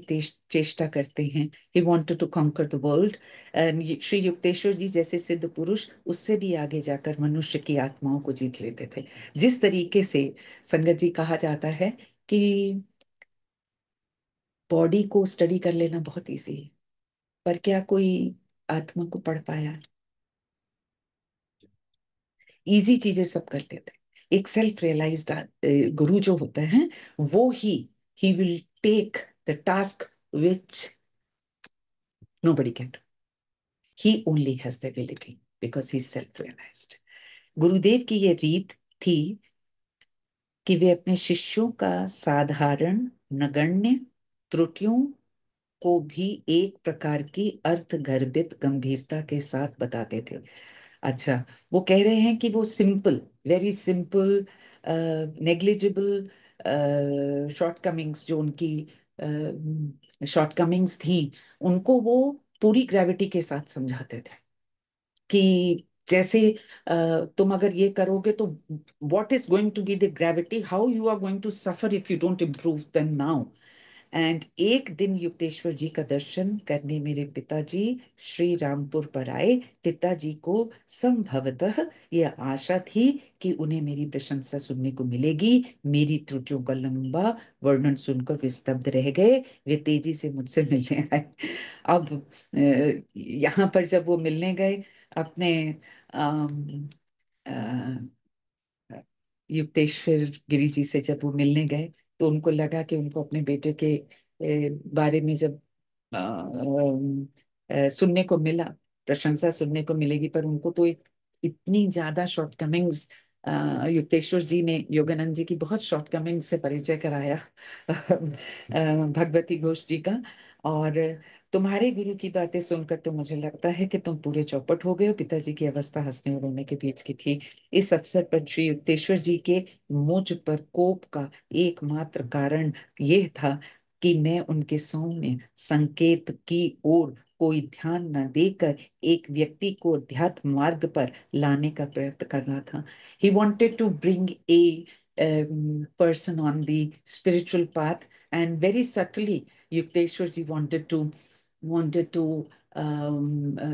चेष्टा करते हैं। He wanted to conquer the world. And Shri Yukteswar ji जैसे सिद्ध पुरुष उससे भी आगे जाकर मनुष्य की आत्माओं को जीत लेते थे। जिस तरीके से संगत जी कहा जाता है कि बॉडी को स्टडी कर लेना बहुत इजी है, पर क्या कोई आत्मा को पढ़ पाया? इजी चीजें सब कर लेते हैं। एक सेल्फ रियलाइज्ड गुरु जो होते हैं, वो he will take the task which nobody can do. He only has the ability because he self realised. Gurudev की ये रीत थी कि वे अपने शिष्यों का साधारण नगण्य त्रुटियों को भी एक प्रकार की अर्थगर्भित गंभीरता के साथ बताते थे। अच्छा, वो कह रहे हैं कि वो simple, very simple, negligible shortcomings, जो उनकी शॉर्टकमिंग्स थी, उनको वो पूरी ग्रेविटी के साथ समझाते थे कि जैसे तुम अगर ये करोगे तो what is going to be the gravity, how you are going to suffer if you don't improve them now. And एक दिन युक्तेश्वर जी का दर्शन करने मेरे पिताजी श्री रामपुर पर आए। पिताजी को संभवतः यह आशा थी कि उन्हें मेरी प्रशंसा सुनने को मिलेगी। मेरी त्रुटियों का लंबा वर्णन सुनकर वे स्तब्ध रह गए। वे तेजी से मुझसे मिलने आए। अब यहाँ पर जब वो मिलने गए अपने अम, युक्तेश्वर गिरी जी से, जब वो मिलने गए, तो उनको लगा कि उनको अपने बेटे के बारे में जब सुनने को मिला, प्रशंसा सुनने को मिलेगी, पर उनको तो एक इतनी ज्यादा शॉर्टकमिंग्स, युक्तेश्वर जी ने योगानंद जी की बहुत शॉर्टकमिंग्स से परिचय कराया भगवती घोष जी का। और तुम्हारे गुरु की बातें सुनकर तो मुझे लगता है कि तुम पूरे चौपट हो गए हो। पिताजी की अवस्था हंसने और रोने के बीच की थी। इस अवसर पर श्री युक्तेश्वर जी के मुझ पर कोप का एकमात्र कारण यह था कि मैं उनके सौम्य संकेत की ओर कोई ध्यान न देकर एक व्यक्ति को अध्यात्म मार्ग पर लाने का प्रयत्न कर रहा था। ही wanted to bring a person on the spiritual path, and very subtly Yukteswar ji wanted to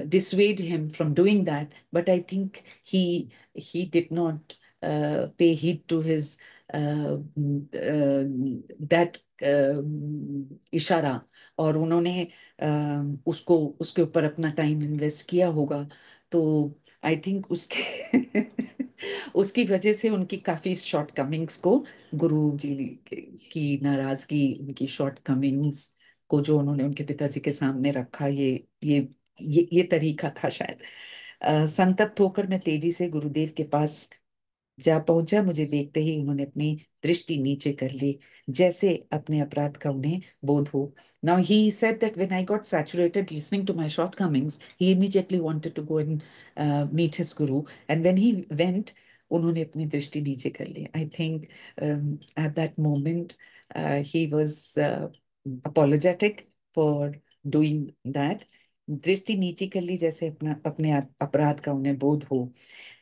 dissuade him from doing that, but I think he did not pay heed to his that इशारा, और उन्होंने उसको, उसके ऊपर अपना टाइम इन्वेस्ट किया होगा। तो आई थिंक उसके उसकी वजह से उनकी काफी शॉर्ट कमिंग्स को, गुरु जी की नाराजगी, उनकी शॉर्ट कमिंग्स को जो उन्होंने उनके पिताजी के सामने रखा, ये तरीका था शायद। संतप्त होकर मैं तेजी से गुरुदेव के पास जा पहुंचा। मुझे देखते ही उन्होंने अपनी दृष्टि नीचे कर ली, जैसे अपने अपराध का उन्हें बोध हो। Now he said that when I got saturated listening to my shortcomings, he immediately wanted to go and meet his guru. And when he went, उन्होंने अपनी दृष्टि नीचे कर ली। I think at that moment he was apologetic for doing that. दृष्टि नीचे कर ली, जैसे अपना अपने अपराध का उन्हें बोध हो।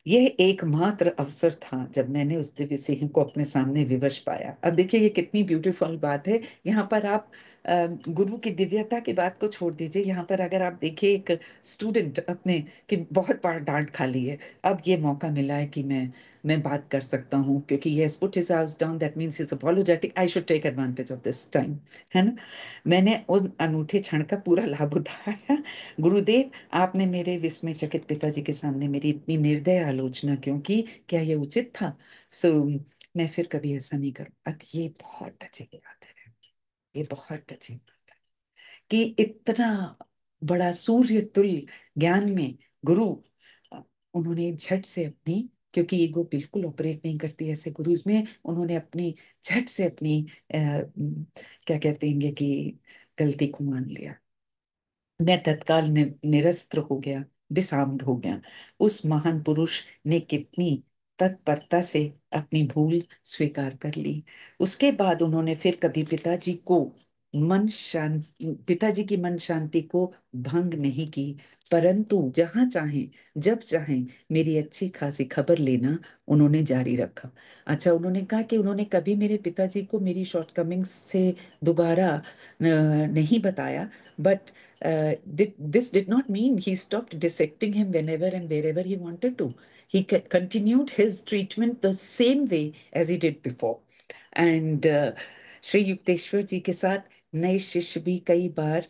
यह एकमात्र अवसर था जब मैंने उस दिव्य सिंह को अपने सामने विवश पाया। अब देखिए ये कितनी ब्यूटीफुल बात है। यहाँ पर आप गुरु की दिव्यता की बात को छोड़ दीजिए, यहाँ पर अगर आप देखिए एक स्टूडेंट अपने कि बहुत बार डांट खा ली है, अब ये मौका मिला है कि मैं बात कर सकता हूँ, क्योंकि he has put his house down, that means he's apologetic, I should take advantage of this time, है ना। मैंने उन अनूठे क्षण का पूरा लाभ उठाया। गुरुदेव, आपने मेरे विस्मयचकित पिताजी के सामने मेरी इतनी निर्दय आलोचना क्यों की? क्या ये उचित था? सो मैं फिर कभी ऐसा नहीं करूँ। अब ये बहुत टचिंग बात है, ये बहुत टचिंग कि इतना बड़ा सूर्य तुल्य ज्ञान में गुरु, अ, उन्होंने झट से अपनी, क्योंकि ईगो बिल्कुल ऑपरेट नहीं करती ऐसे गुरुज में, उन्होंने अपनी झट से अपनी क्या कहते हैं कि गलती को मान लिया। मैं तत्काल निरस्त्र हो गया, डिसआर्म्ड हो गया। उस महान पुरुष ने कितनी तत्परता से अपनी भूल स्वीकार कर ली। उसके बाद उन्होंने फिर कभी पिताजी की मन शांति को भंग नहीं की, परंतु जहां चाहे जब चाहे मेरी अच्छी खासी खबर लेना उन्होंने जारी रखा। अच्छा, उन्होंने कहा कि उन्होंने कभी मेरे पिताजी को मेरी शॉर्टकमिंग्स से दोबारा नहीं बताया, but this did not mean he stopped dissecting him whenever and wherever he wanted to. He continued his treatment the same way as he did before. And Shri Yukteswar ji के साथ नए शिष्य भी कई बार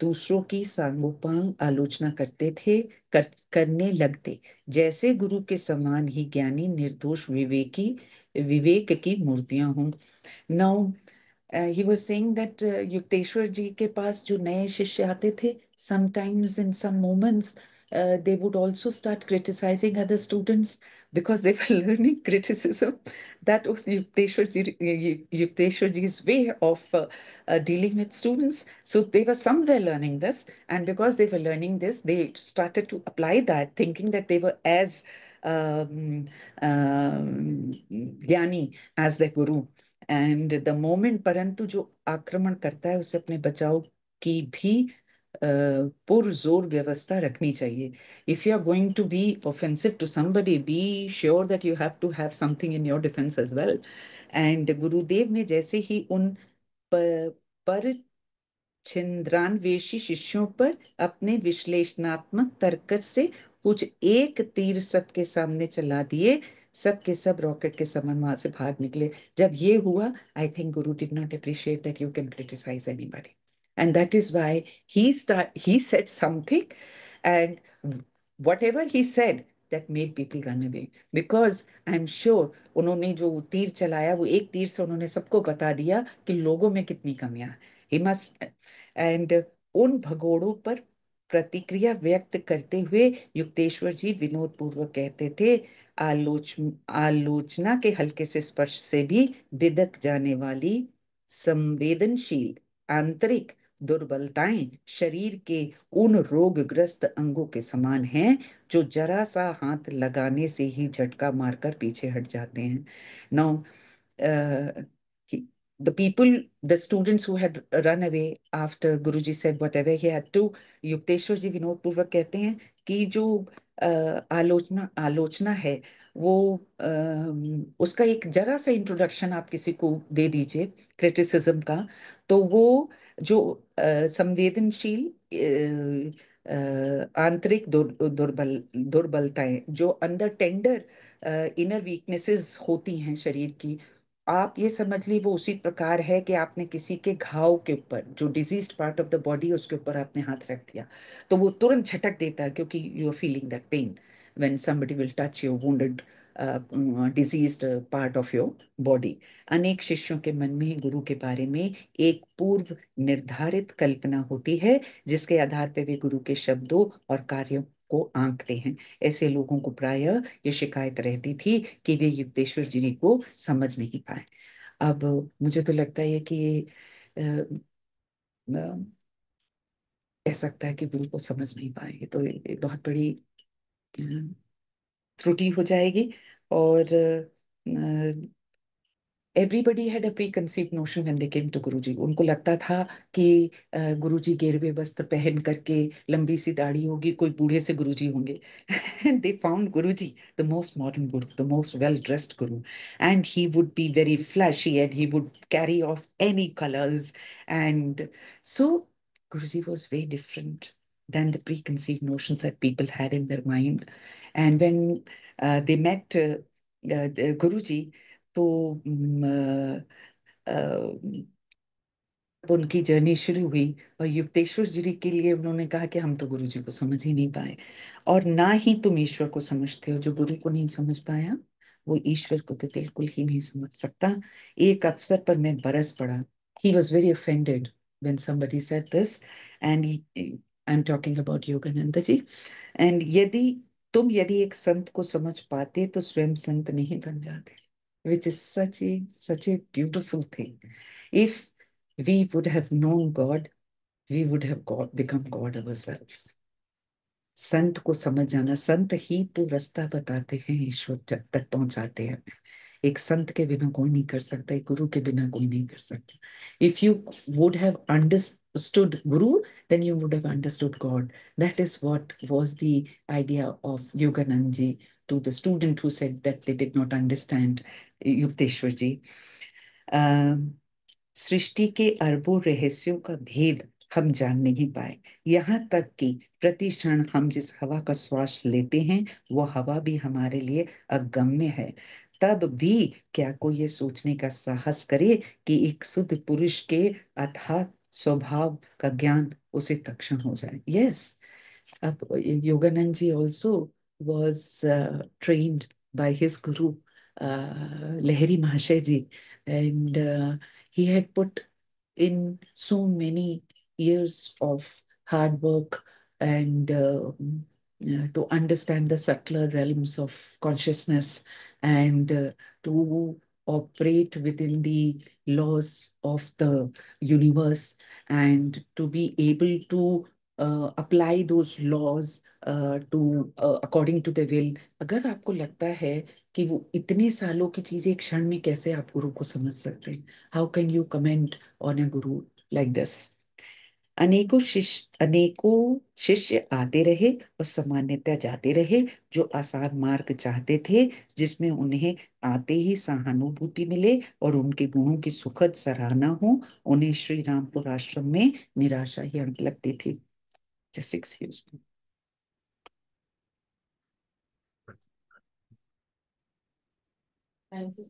दूसरों की सांगोपांग आलोचना करते थे, करने लगते, जैसे गुरु के समान ही ज्ञानी निर्दोष विवेक की मूर्तियां हों। Now he was saying that Yukteswar ji के पास जो नए शिष्य आते थे, sometimes in some moments they would also start criticizing other students because they were learning criticism. That was Yukteswar ji's way of dealing with students. So they were somewhere learning this, and because they were learning this, they started to apply that, thinking that they were as um, ज्ञानी as their guru. And the moment, परंतु जो आक्रमण करता है उसे अपने बचाव की भी पुरजोर व्यवस्था रखनी चाहिए। If you are going to be offensive to somebody, be sure that you have to have something in your defence as well. And Gurudev ने जैसे ही उन पर छिंद्रान्वेषी शिष्यों पर अपने विश्लेषणात्मक तर्क से कुछ एक तीर सबके सामने चला दिए, सब के सब रॉकेट के समान वहां से भाग निकले। जब ये हुआ, I think guru did not appreciate that you can criticise anybody, and that is why he said something, and whatever he said that made people run away, because I'm sure उन्होंने जो तीर चलाया वो एक तीर से उन्होंने सबको बता दिया कि लोगों में कितनी कमियां हैं। ही मस्ट एंड उन भगोड़ों पर प्रतिक्रिया व्यक्त करते हुए युक्तेश्वर जी विनोद पूर्वक कहते थे, आलोचना के हल्के से स्पर्श से भी बिदक जाने वाली संवेदनशील आंतरिक दुर्बलताएं शरीर के उन रोगग्रस्त अंगों के समान हैं जो जरा सा हाथ लगाने से ही झटका मारकर पीछे हट जाते हैं। Now he, the people, the students who had run away after Guruji said whatever he had to, Yukteswar ji विनोद पूर्वक कहते हैं कि जो आलोचना आलोचना है वो उसका एक जरा सा इंट्रोडक्शन आप किसी को दे दीजिए क्रिटिसिज्म का, तो वो जो संवेदनशील आंतरिक दुर्बलताएं जो अंदर टेंडर इनर वीकनेसेस होती हैं शरीर की, आप ये समझ ली वो उसी प्रकार है कि आपने किसी के घाव के ऊपर, जो diseased part of the body उसके ऊपर आपने हाथ रख दिया, तो वो तुरंत झटक देता है, क्योंकि you are feeling that pain when somebody will touch your wounded diseased part of your body. अनेक शिष्यों के मन में गुरु के बारे में एक पूर्व निर्धारित कल्पना होती है, जिसके आधार पर वे गुरु के शब्दों और कार्यों को आंकते हैं। ऐसे लोगों को प्रायः ये शिकायत रहती थी कि वे युक्तेश्वर जी को समझ नहीं पाए। अब मुझे तो लगता है कि ये कह सकता है कि गुरु को समझ नहीं पाएंगे, तो ये बहुत बड़ी त्रुटि हो जाएगी। और everybody had a preconceived notion when they came to गुरुजी। उनको लगता था कि गुरुजी गेरुए वस्त्र पहन करके, लंबी सी दाढ़ी होगी, कोई बूढ़े से गुरुजी होंगे। And they found Guruji the most modern guru, the most well-dressed guru, and he would be very flashy and he would carry off any colors, and so Guruji was very different than the preconceived notions that people had in their mind. And when they met the Guruji, तो उनकी जर्नी शुरू हुई और युक्तेश्वर जी के लिए उन्होंने कहा कि हम तो गुरु जी को समझ ही नहीं पाए, और ना ही तुम ईश्वर को समझते हो। जो गुरु को नहीं समझ पाया वो ईश्वर को तो बिल्कुल ही नहीं समझ सकता। एक अवसर पर मैं बरस पड़ा। ही was very offended when somebody said this, and I'm talking about Yogananda ji, and यदि एक संत को समझ पाते तो स्वयं संत नहीं बन जाते, which is such a beautiful thing. If we would have known God, we would have become God ourselves. संत को समझ जाना, संत ही तो रास्ता बताते हैं, ईश्वर तक पहुंचाते हैं। एक संत के बिना कोई नहीं कर सकता, एक गुरु के बिना कोई नहीं कर सकता। If you would have understood Guru, then you would have understood God. That is what was the idea of Yoganand ji to the student who said that they did not understand Yukteswar ji. सृष्टि के अरबों रहस्यों का भेद हम जान नहीं पाए, यहाँ तक कि प्रति क्षण हम जिस हवा का श्वास लेते हैं वो हवा भी हमारे लिए अगम्य है। तब भी क्या कोई ये सोचने का साहस करे कि एक शुद्ध पुरुष के अथाह स्वभाव का ज्ञान उसे तक्षण हो जाए। Yes, Yoganand ji also was trained by his guru, Lahiri Mahashay ji, and he had put in so many years of hard work and to understand the subtler realms of consciousness, and to operate within the laws of the universe, and to be able to apply those laws to according to the will. अगर आपको लगता है कि वो इतने सालों की चीजें एक क्षण में कैसे आप गुरु को समझ सकते हैं, how can you comment on a Guru like this. अनेकों शिष्य आते रहे और सामान्यतः जाते रहे, जो आसान मार्ग चाहते थे, जिसमें उन्हें आते ही सहानुभूति मिले और उनके गुणों की सुखद सराहना हो, उन्हें श्री रामपुर आश्रम में निराशा ही अंत लगती थी। Just excuse me. Thank you.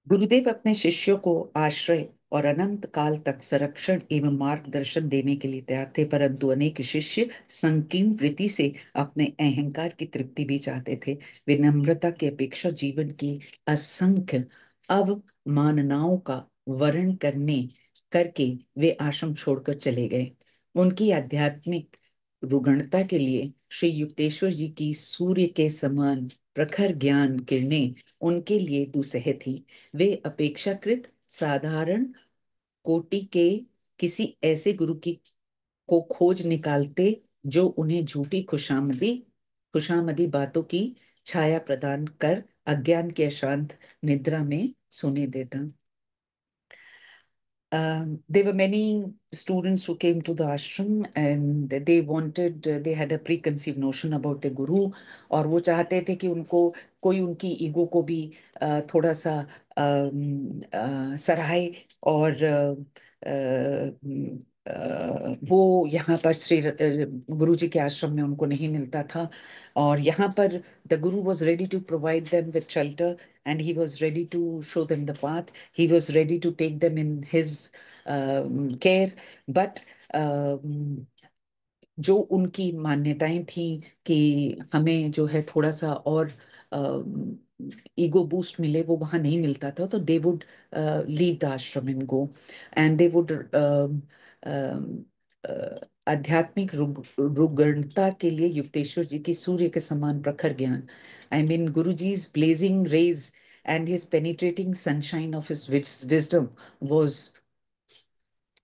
गुरुदेव अपने शिष्यों को आश्रय और अनंत काल तक संरक्षण एवं मार्गदर्शन देने के लिए तैयार थे, परंतु अनेक शिष्य संकीर्ण वृत्ति से अपने अहंकार की तृप्ति भी चाहते थे। विनम्रता की अपेक्षा जीवन की असंख्य अवमाननाओं का वर्ण करके वे आश्रम छोड़कर चले गए। उनकी आध्यात्मिक रुग्णता के लिए श्री युक्तेश्वर जी की सूर्य के समान प्रखर ज्ञान किरणें उनके लिए दुस्सह थी। वे अपेक्षाकृत साधारण कोटि के किसी ऐसे गुरु की को खोज निकालते जो उन्हें झूठी खुशामदी बातों की छाया प्रदान कर अज्ञान के अशांत निद्रा में सोने देता। There were many students who came to the ashram and they had a preconceived notion about the guru, और वो चाहते थे कि उनको कोई उनकी ईगो को भी थोड़ा सा सराहे, और वो यहाँ पर श्री गुरु जी के आश्रम में उनको नहीं मिलता था। और यहाँ पर the guru was ready to provide them with shelter, and he was ready to show them the path. He was ready to take them in his care, but जो उनकी मान्यताएं थी कि हमें जो है थोड़ा सा और ईगो बूस्ट मिले, वो वहां नहीं मिलता था। तो दे वुड लीव द आश्रम and go, and they would आध्यात्मिक रुग्णता के लिए युक्तेश्वर जी की सूर्य के समान प्रखर ज्ञान, I mean Guru जी's blazing rays and his penetrating sunshine of his wisdom was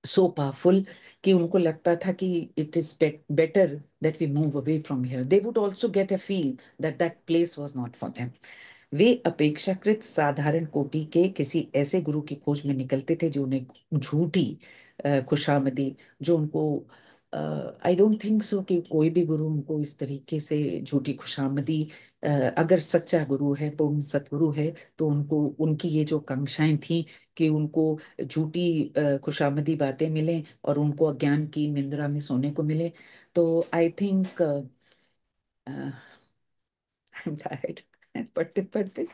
so powerful कि उनको लगता था कि it is better that we move away from here. They would also get a feel that that place was not for them. वे अपेक्षाकृत साधारण कोटि के किसी ऐसे गुरु की खोज में निकलते थे जो उन्हें झूठी खुशामदी, जो उनको आई डोंट थिंक सो कि कोई भी गुरु उनको इस तरीके से झूठी खुशामदी, अगर सच्चा गुरु है, पूर्ण सतगुरु है, तो उनको उनकी ये जो कांक्षाएं थी कि उनको झूठी खुशामदी बातें मिलें और उनको अज्ञान की निंद्रा में सोने को मिले। तो I think I am tired पढ़ते पढ़ते।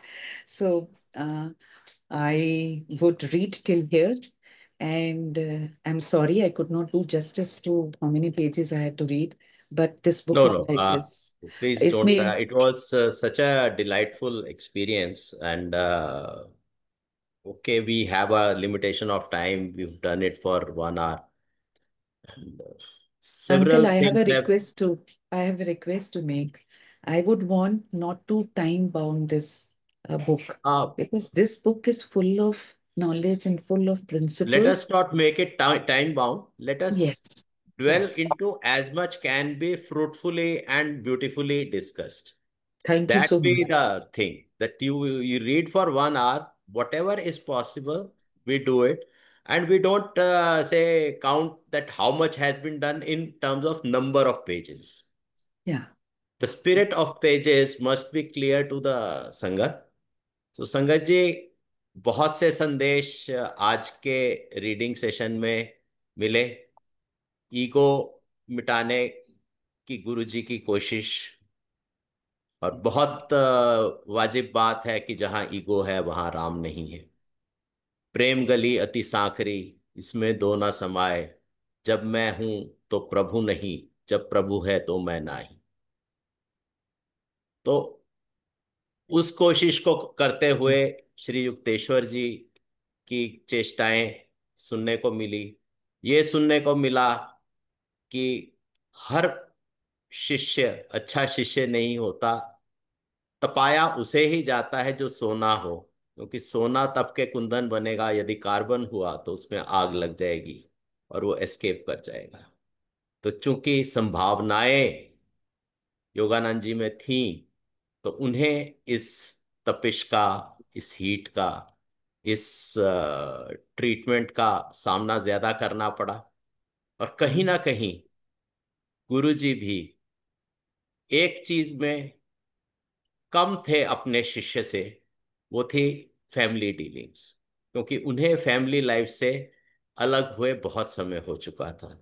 सो I would read till here, and I'm sorry I could not do justice to how many pages I had to read, but this book No, is no. like this. Please don't. इसमें It was such a delightful experience, and okay, we have a limitation of time. We've done it for 1 hour, and Uncle, several things have. I have a request to make. I would want not to time bound this book, Uh, because this book is full of knowledge and full of Let principles. us not make it time bound. Let us Yes, dwell yes. into as much can be fruitfully and beautifully discussed. Thank you That so be much. the thing that you read for 1 hour, whatever is possible, we do it, and we don't say count that how much has been done in terms of number of pages. Yeah. The spirit Yes. of pages must be clear to the संगत. तो संगत जी, बहुत से संदेश आज के रीडिंग सेशन में मिले। ईगो मिटाने की गुरुजी की कोशिश, और बहुत वाजिब बात है कि जहां ईगो है वहां राम नहीं है। प्रेम गली अति सांकरी, इसमें दो ना समाए। जब मैं हूं तो प्रभु नहीं, जब प्रभु है तो मैं नाही। तो उस कोशिश को करते हुए श्री युक्तेश्वर जी की चेष्टाएं सुनने को मिली। ये सुनने को मिला कि हर शिष्य अच्छा शिष्य नहीं होता, तपाया उसे ही जाता है जो सोना हो, क्योंकि सोना तप के कुंदन बनेगा, यदि कार्बन हुआ तो उसमें आग लग जाएगी और वो एस्केप कर जाएगा। तो चूंकि संभावनाएं योगानंद जी में थी, तो उन्हें इस तपिश का, इस हीट का, इस ट्रीटमेंट का सामना ज्यादा करना पड़ा। और कहीं ना कहीं गुरु जी भी एक चीज में कम थे अपने शिष्य से, वो थी फैमिली डीलिंग्स, क्योंकि उन्हें फैमिली लाइफ से अलग हुए बहुत समय हो चुका था।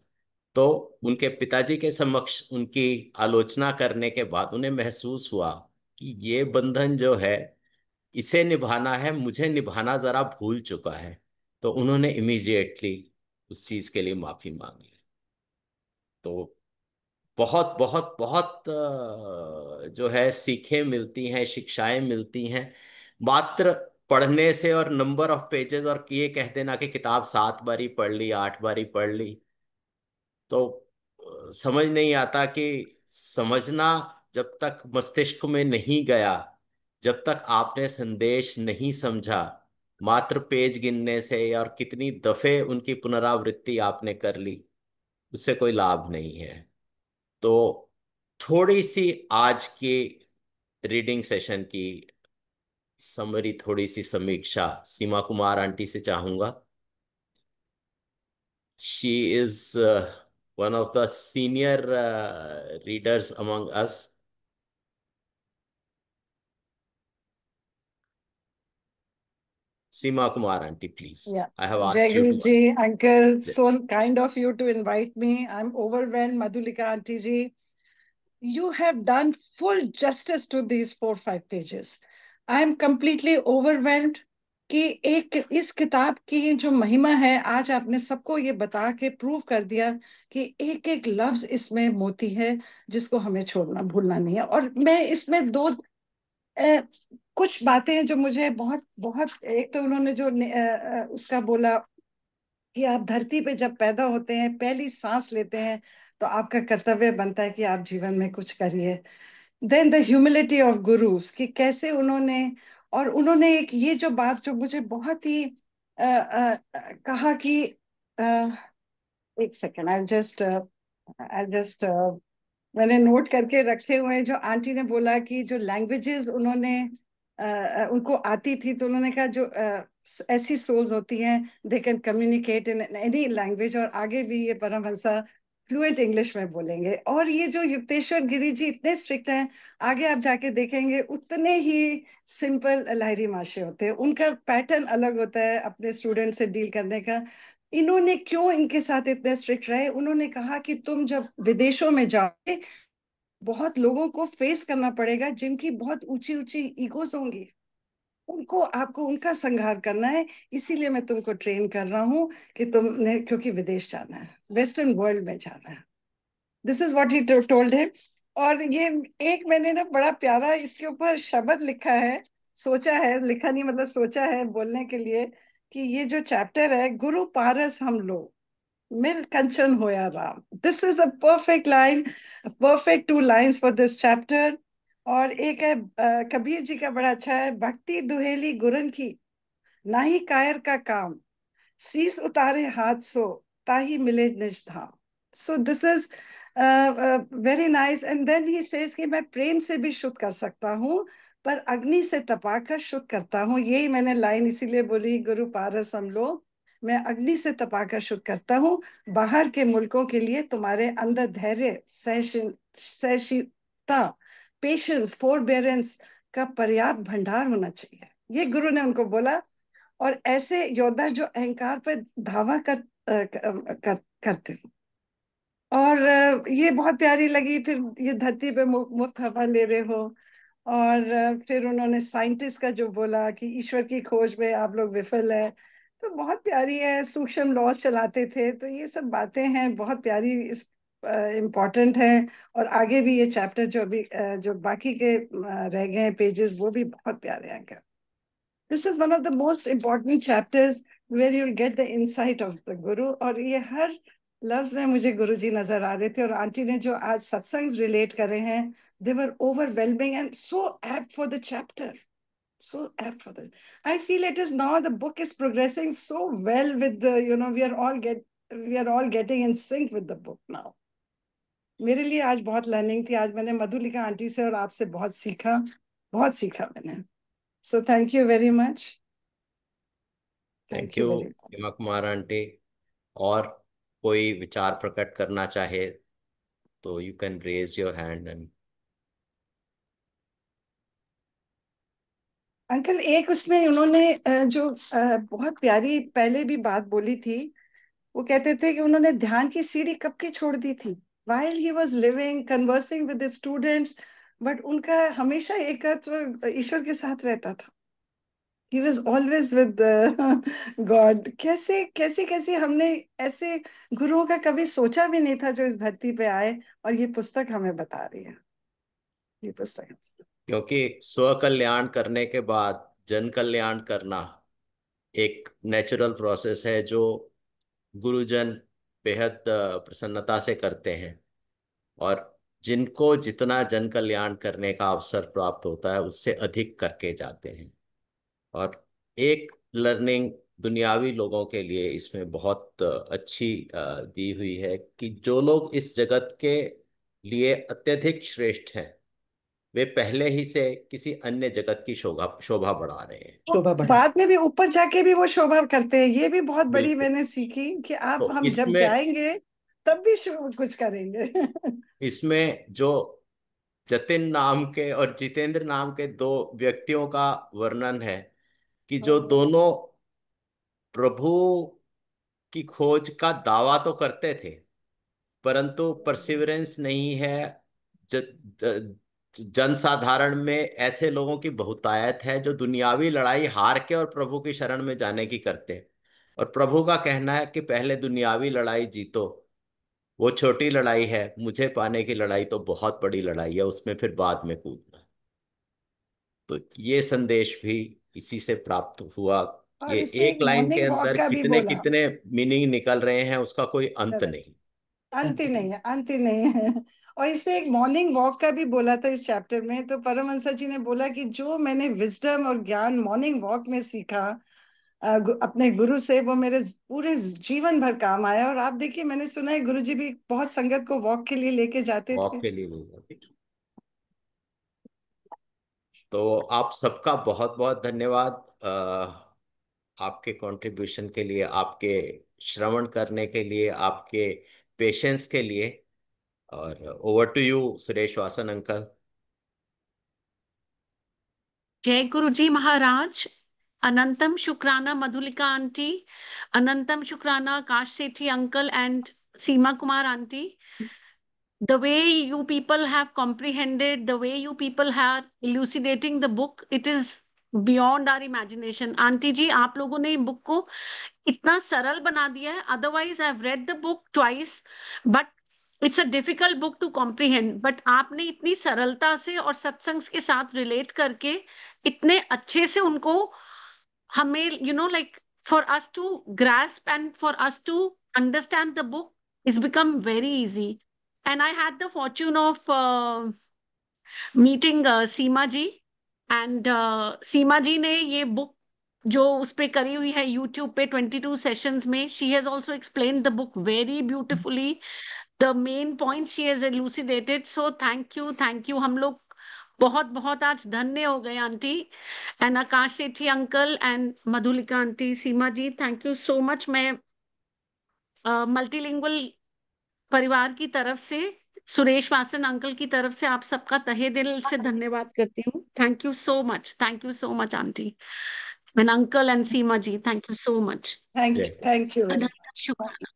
तो उनके पिताजी के समक्ष उनकी आलोचना करने के बाद उन्हें महसूस हुआ कि ये बंधन जो है, इसे निभाना है, मुझे निभाना जरा भूल चुका है। तो उन्होंने इमीडिएटली उस चीज के लिए माफी मांग ली। तो बहुत बहुत बहुत जो है सीखें मिलती हैं, शिक्षाएं मिलती हैं मात्र पढ़ने से, और नंबर ऑफ पेजेस, और ये कह देना कि किताब 7 बारी पढ़ ली, 8 बारी पढ़ ली, तो समझ नहीं आता कि समझना जब तक मस्तिष्क में नहीं गया, जब तक आपने संदेश नहीं समझा, मात्र पेज गिनने से और कितनी दफे उनकी पुनरावृत्ति आपने कर ली, उससे कोई लाभ नहीं है। तो थोड़ी सी आज की रीडिंग सेशन की समरी, थोड़ी सी समीक्षा सीमा कुमार आंटी से चाहूंगा। She is one of the senior readers among us. Seema Kumar auntie, please. Yeah. I have Jai asked you to. Guruji, uncle, so kind of you to invite me. I'm overwhelmed, Madhulika auntie ji. You have done full justice to these 4-5 pages. I'm completely overwhelmed कि एक इस किताब की जो महिमा है, आज आपने सबको ये बता के प्रूव कर दिया कि एक एक लफ्ज इसमें मोती है जिसको हमें छोड़ना भूलना नहीं है। और मैं इसमें दो कुछ बातें हैं जो मुझे बहुत बहुत, एक तो उन्होंने जो उसका बोला कि आप धरती पे जब पैदा होते हैं, पहली सांस लेते हैं, तो आपका कर्तव्य बनता है कि आप जीवन में कुछ करिए। Then the humility of gurus, कि कैसे उन्होंने, और उन्होंने एक ये जो बात जो मुझे बहुत ही कहा कि एक सेकेंड, आई जस्ट मैंने नोट करके रखे हुए हैं, जो आंटी ने बोला कि जो लैंग्वेजेस उन्होंने उनको आती थी, तो उन्होंने कहा जो ऐसी सोल्स होती हैं they can communicate in any language, और आगे भी ये परमहंसा फ्लुएंट इंग्लिश में बोलेंगे। और ये जो युक्तेश्वर गिरी जी इतने स्ट्रिक्ट हैं, आगे आप जाके देखेंगे उतने ही सिंपल लाहिरी माशे होते हैं। उनका पैटर्न अलग होता है अपने स्टूडेंट से डील करने का। इन्होंने क्यों इनके साथ इतने स्ट्रिक्ट रहे? उन्होंने कहा कि तुम जब विदेशों में जाओगे बहुत लोगों को फेस करना पड़ेगा जिनकी बहुत ऊंची ऊंची ईगोज होंगी, उनको आपको उनका संहार करना है, इसीलिए मैं तुमको ट्रेन कर रहा हूँ कि तुमने, क्योंकि विदेश जाना है, वेस्टर्न वर्ल्ड में जाना है। This is what he told him. और ये एक मैंने ना बड़ा प्यारा इसके ऊपर शब्द लिखा है, सोचा है, लिखा नहीं मतलब सोचा है बोलने के लिए, कि ये जो चैप्टर है, गुरु पारस हम लोग मिल कंचन होया Ram, this is a perfect line, perfect two lines for this chapter. और एक है कबीर जी का बड़ा अच्छा है, भक्ति दुहेली गुरन की, ना ही कायर का काम, शीस उतारे हाथ सो, ताही मिले निज धाम। So this is very nice. And then he says कि मैं प्रेम से भी शुद्ध कर सकता हूँ, पर अग्नि से तपाकर शुद्ध करता हूँ। यही मैंने लाइन इसीलिए बोली, गुरु पारस हम लोग, मैं अग्नि से तपाकर शुद्ध करता हूँ। बाहर के मुल्कों के लिए तुम्हारे अंदर धैर्य, सहनशीलता, पेशेंस, फोरबेरेंस का पर्याप्त भंडार होना चाहिए, ये गुरु ने उनको बोला। और ऐसे योद्धा जो अहंकार पर धावा करते हो। और ये बहुत प्यारी लगी। फिर ये धरती पे मुफ्त हवा ले रहे हो। और फिर उन्होंने साइंटिस्ट का जो बोला कि ईश्वर की खोज में आप लोग विफल है, तो बहुत प्यारी है। सूक्ष्म लॉज चलाते थे, तो ये सब बातें हैं बहुत प्यारी, इस इम्पोर्टेंट है। और आगे भी ये चैप्टर जो अभी जो बाकी के रह गए हैं पेजेस, वो भी बहुत प्यारे हैं। This is one of the most important chapters where you'll get the insight of the Guru. और ये हर लफ्ज में मुझे गुरु जी नजर आ रहे थे। और आंटी ने जो आज सत्संग रिलेट करे हैं, they were overwhelming and so apt for the chapter. So apt for the. I feel it is now the book is progressing so well with the, we are all getting in sync with the book now. मेरे लिए आज बहुत लर्निंग थी। आज मैंने मधुलिका आंटी से और आपसे बहुत सीखा मैंने। So thank you very much. Thank Thank you you very much. Hema Kumar auntie. और कोई विचार प्रकट करना चाहे तो you can raise your hand and. Uncle, एक उसमें उन्होंने जो बहुत प्यारी पहले भी बात बोली थी, वो कहते थे कि उन्होंने ध्यान की सीढ़ी कब की छोड़ दी थी, while he was living conversing with the students, but उनका हमेशा एकत्व ईश्वर के साथ रहता था। He was always with God. कैसे कैसे कैसे हमने ऐसे गुरुओं का कभी सोचा भी नहीं था जो इस धरती पे आए, और ये पुस्तक हमें बता रही है, ये पुस्तक। क्योंकि स्व कल्याण करने के बाद जन कल्याण करना एक नेचुरल प्रोसेस है जो गुरुजन बेहद प्रसन्नता से करते हैं। और जिनको जितना जन कल्याण करने का अवसर प्राप्त होता है उससे अधिक करके जाते हैं। और एक लर्निंग दुनियावी लोगों के लिए इसमें बहुत अच्छी दी हुई है कि जो लोग इस जगत के लिए अत्यधिक श्रेष्ठ हैं वे पहले ही से किसी अन्य जगत की शोभा शोभा बढ़ा रहे हैं। शोभा बढ़ा। बाद में भी ऊपर जाके भी वो शोभा करते हैं, ये भी बहुत बड़ी बिल्कुल। मैंने सीखी कि आप तो हम जब इसमें जाएंगे तब भी कुछ करेंगे। इसमें जो जतिन नाम के और जितेंद्र नाम के दो व्यक्तियों का वर्णन है कि जो दोनों प्रभु की खोज का दावा तो करते थे परंतु परसिवरेंस नहीं है। ज, जनसाधारण में ऐसे लोगों की बहुतायत है जो दुनियावी लड़ाई हार के और प्रभु की शरण में जाने की करते हैं। और प्रभु का कहना है कि पहले दुनियावी लड़ाई जीतो, वो छोटी लड़ाई है, मुझे पाने की लड़ाई तो बहुत बड़ी लड़ाई है, उसमें फिर बाद में कूदना। तो ये संदेश भी इसी से प्राप्त हुआ। और ये इसमें एक एक लाइन के मॉर्निंग वॉक अंदर का भी कितने बोला। कितने मीनिंग निकल रहे हैं उसका कोई अंत करेक्ट, नहीं। अंत ही नहीं है, अंत ही नहीं है। और इसमें एक मॉर्निंग वॉक का भी बोला था इस चैप्टर में। तो परमहंस जी ने बोला कि जो मैंने विजडम और ज्ञान मॉर्निंग वॉक में सीखा अपने गुरु से, वो मेरे पूरे जीवन भर काम आया। और आप देखिए, मैंने सुना है गुरु जी भी बहुत संगत को वॉक के लिए लेके जाते वॉक थे। के लिए नहीं जाती। तो आप सबका बहुत बहुत धन्यवाद आपके कंट्रीब्यूशन के लिए, आपके श्रवण करने के लिए, आपके पेशेंस के लिए। और over to you Suresh Vasan uncle. जय गुरु जी महाराज। अनंतम शुक्राना मधुलिका आंटी, अनंतम शुक्राना Akash Sethi uncle and Seema Kumar aunty. The way you people have comprehended, the way you people are elucidating the book, it is beyond our imagination. Aunty ji, आप लोगों ने बुक को इतना सरल बना दिया है. Otherwise, I've read the book twice, but it's a difficult book to comprehend. But आपने इतनी सरलता से और सत्संग के साथ रिलेट करके इतने अच्छे से उनको हमें, like for us to grasp and for us to understand the book is become very easy. And I had the fortune of meeting Seema ji, and Seema ji ने ये book जो उस पे करी हुई है YouTube पे 22 sessions में, she has also explained the book very beautifully. The main points she has elucidated. So thank you, thank you. हम लोग बहुत बहुत आज धन्य हो गए auntie. And Akash Sethi uncle and Madhulika auntie, Seema ji, thank you so much. मैं मल्टीलिंगुअल परिवार की तरफ से, सुरेश वासन अंकल की तरफ से आप सबका तहे दिल से धन्यवाद करती हूँ. Thank you so much auntie and uncle and Seema ji, thank you so much. Thank you. अनंत शुक्राना.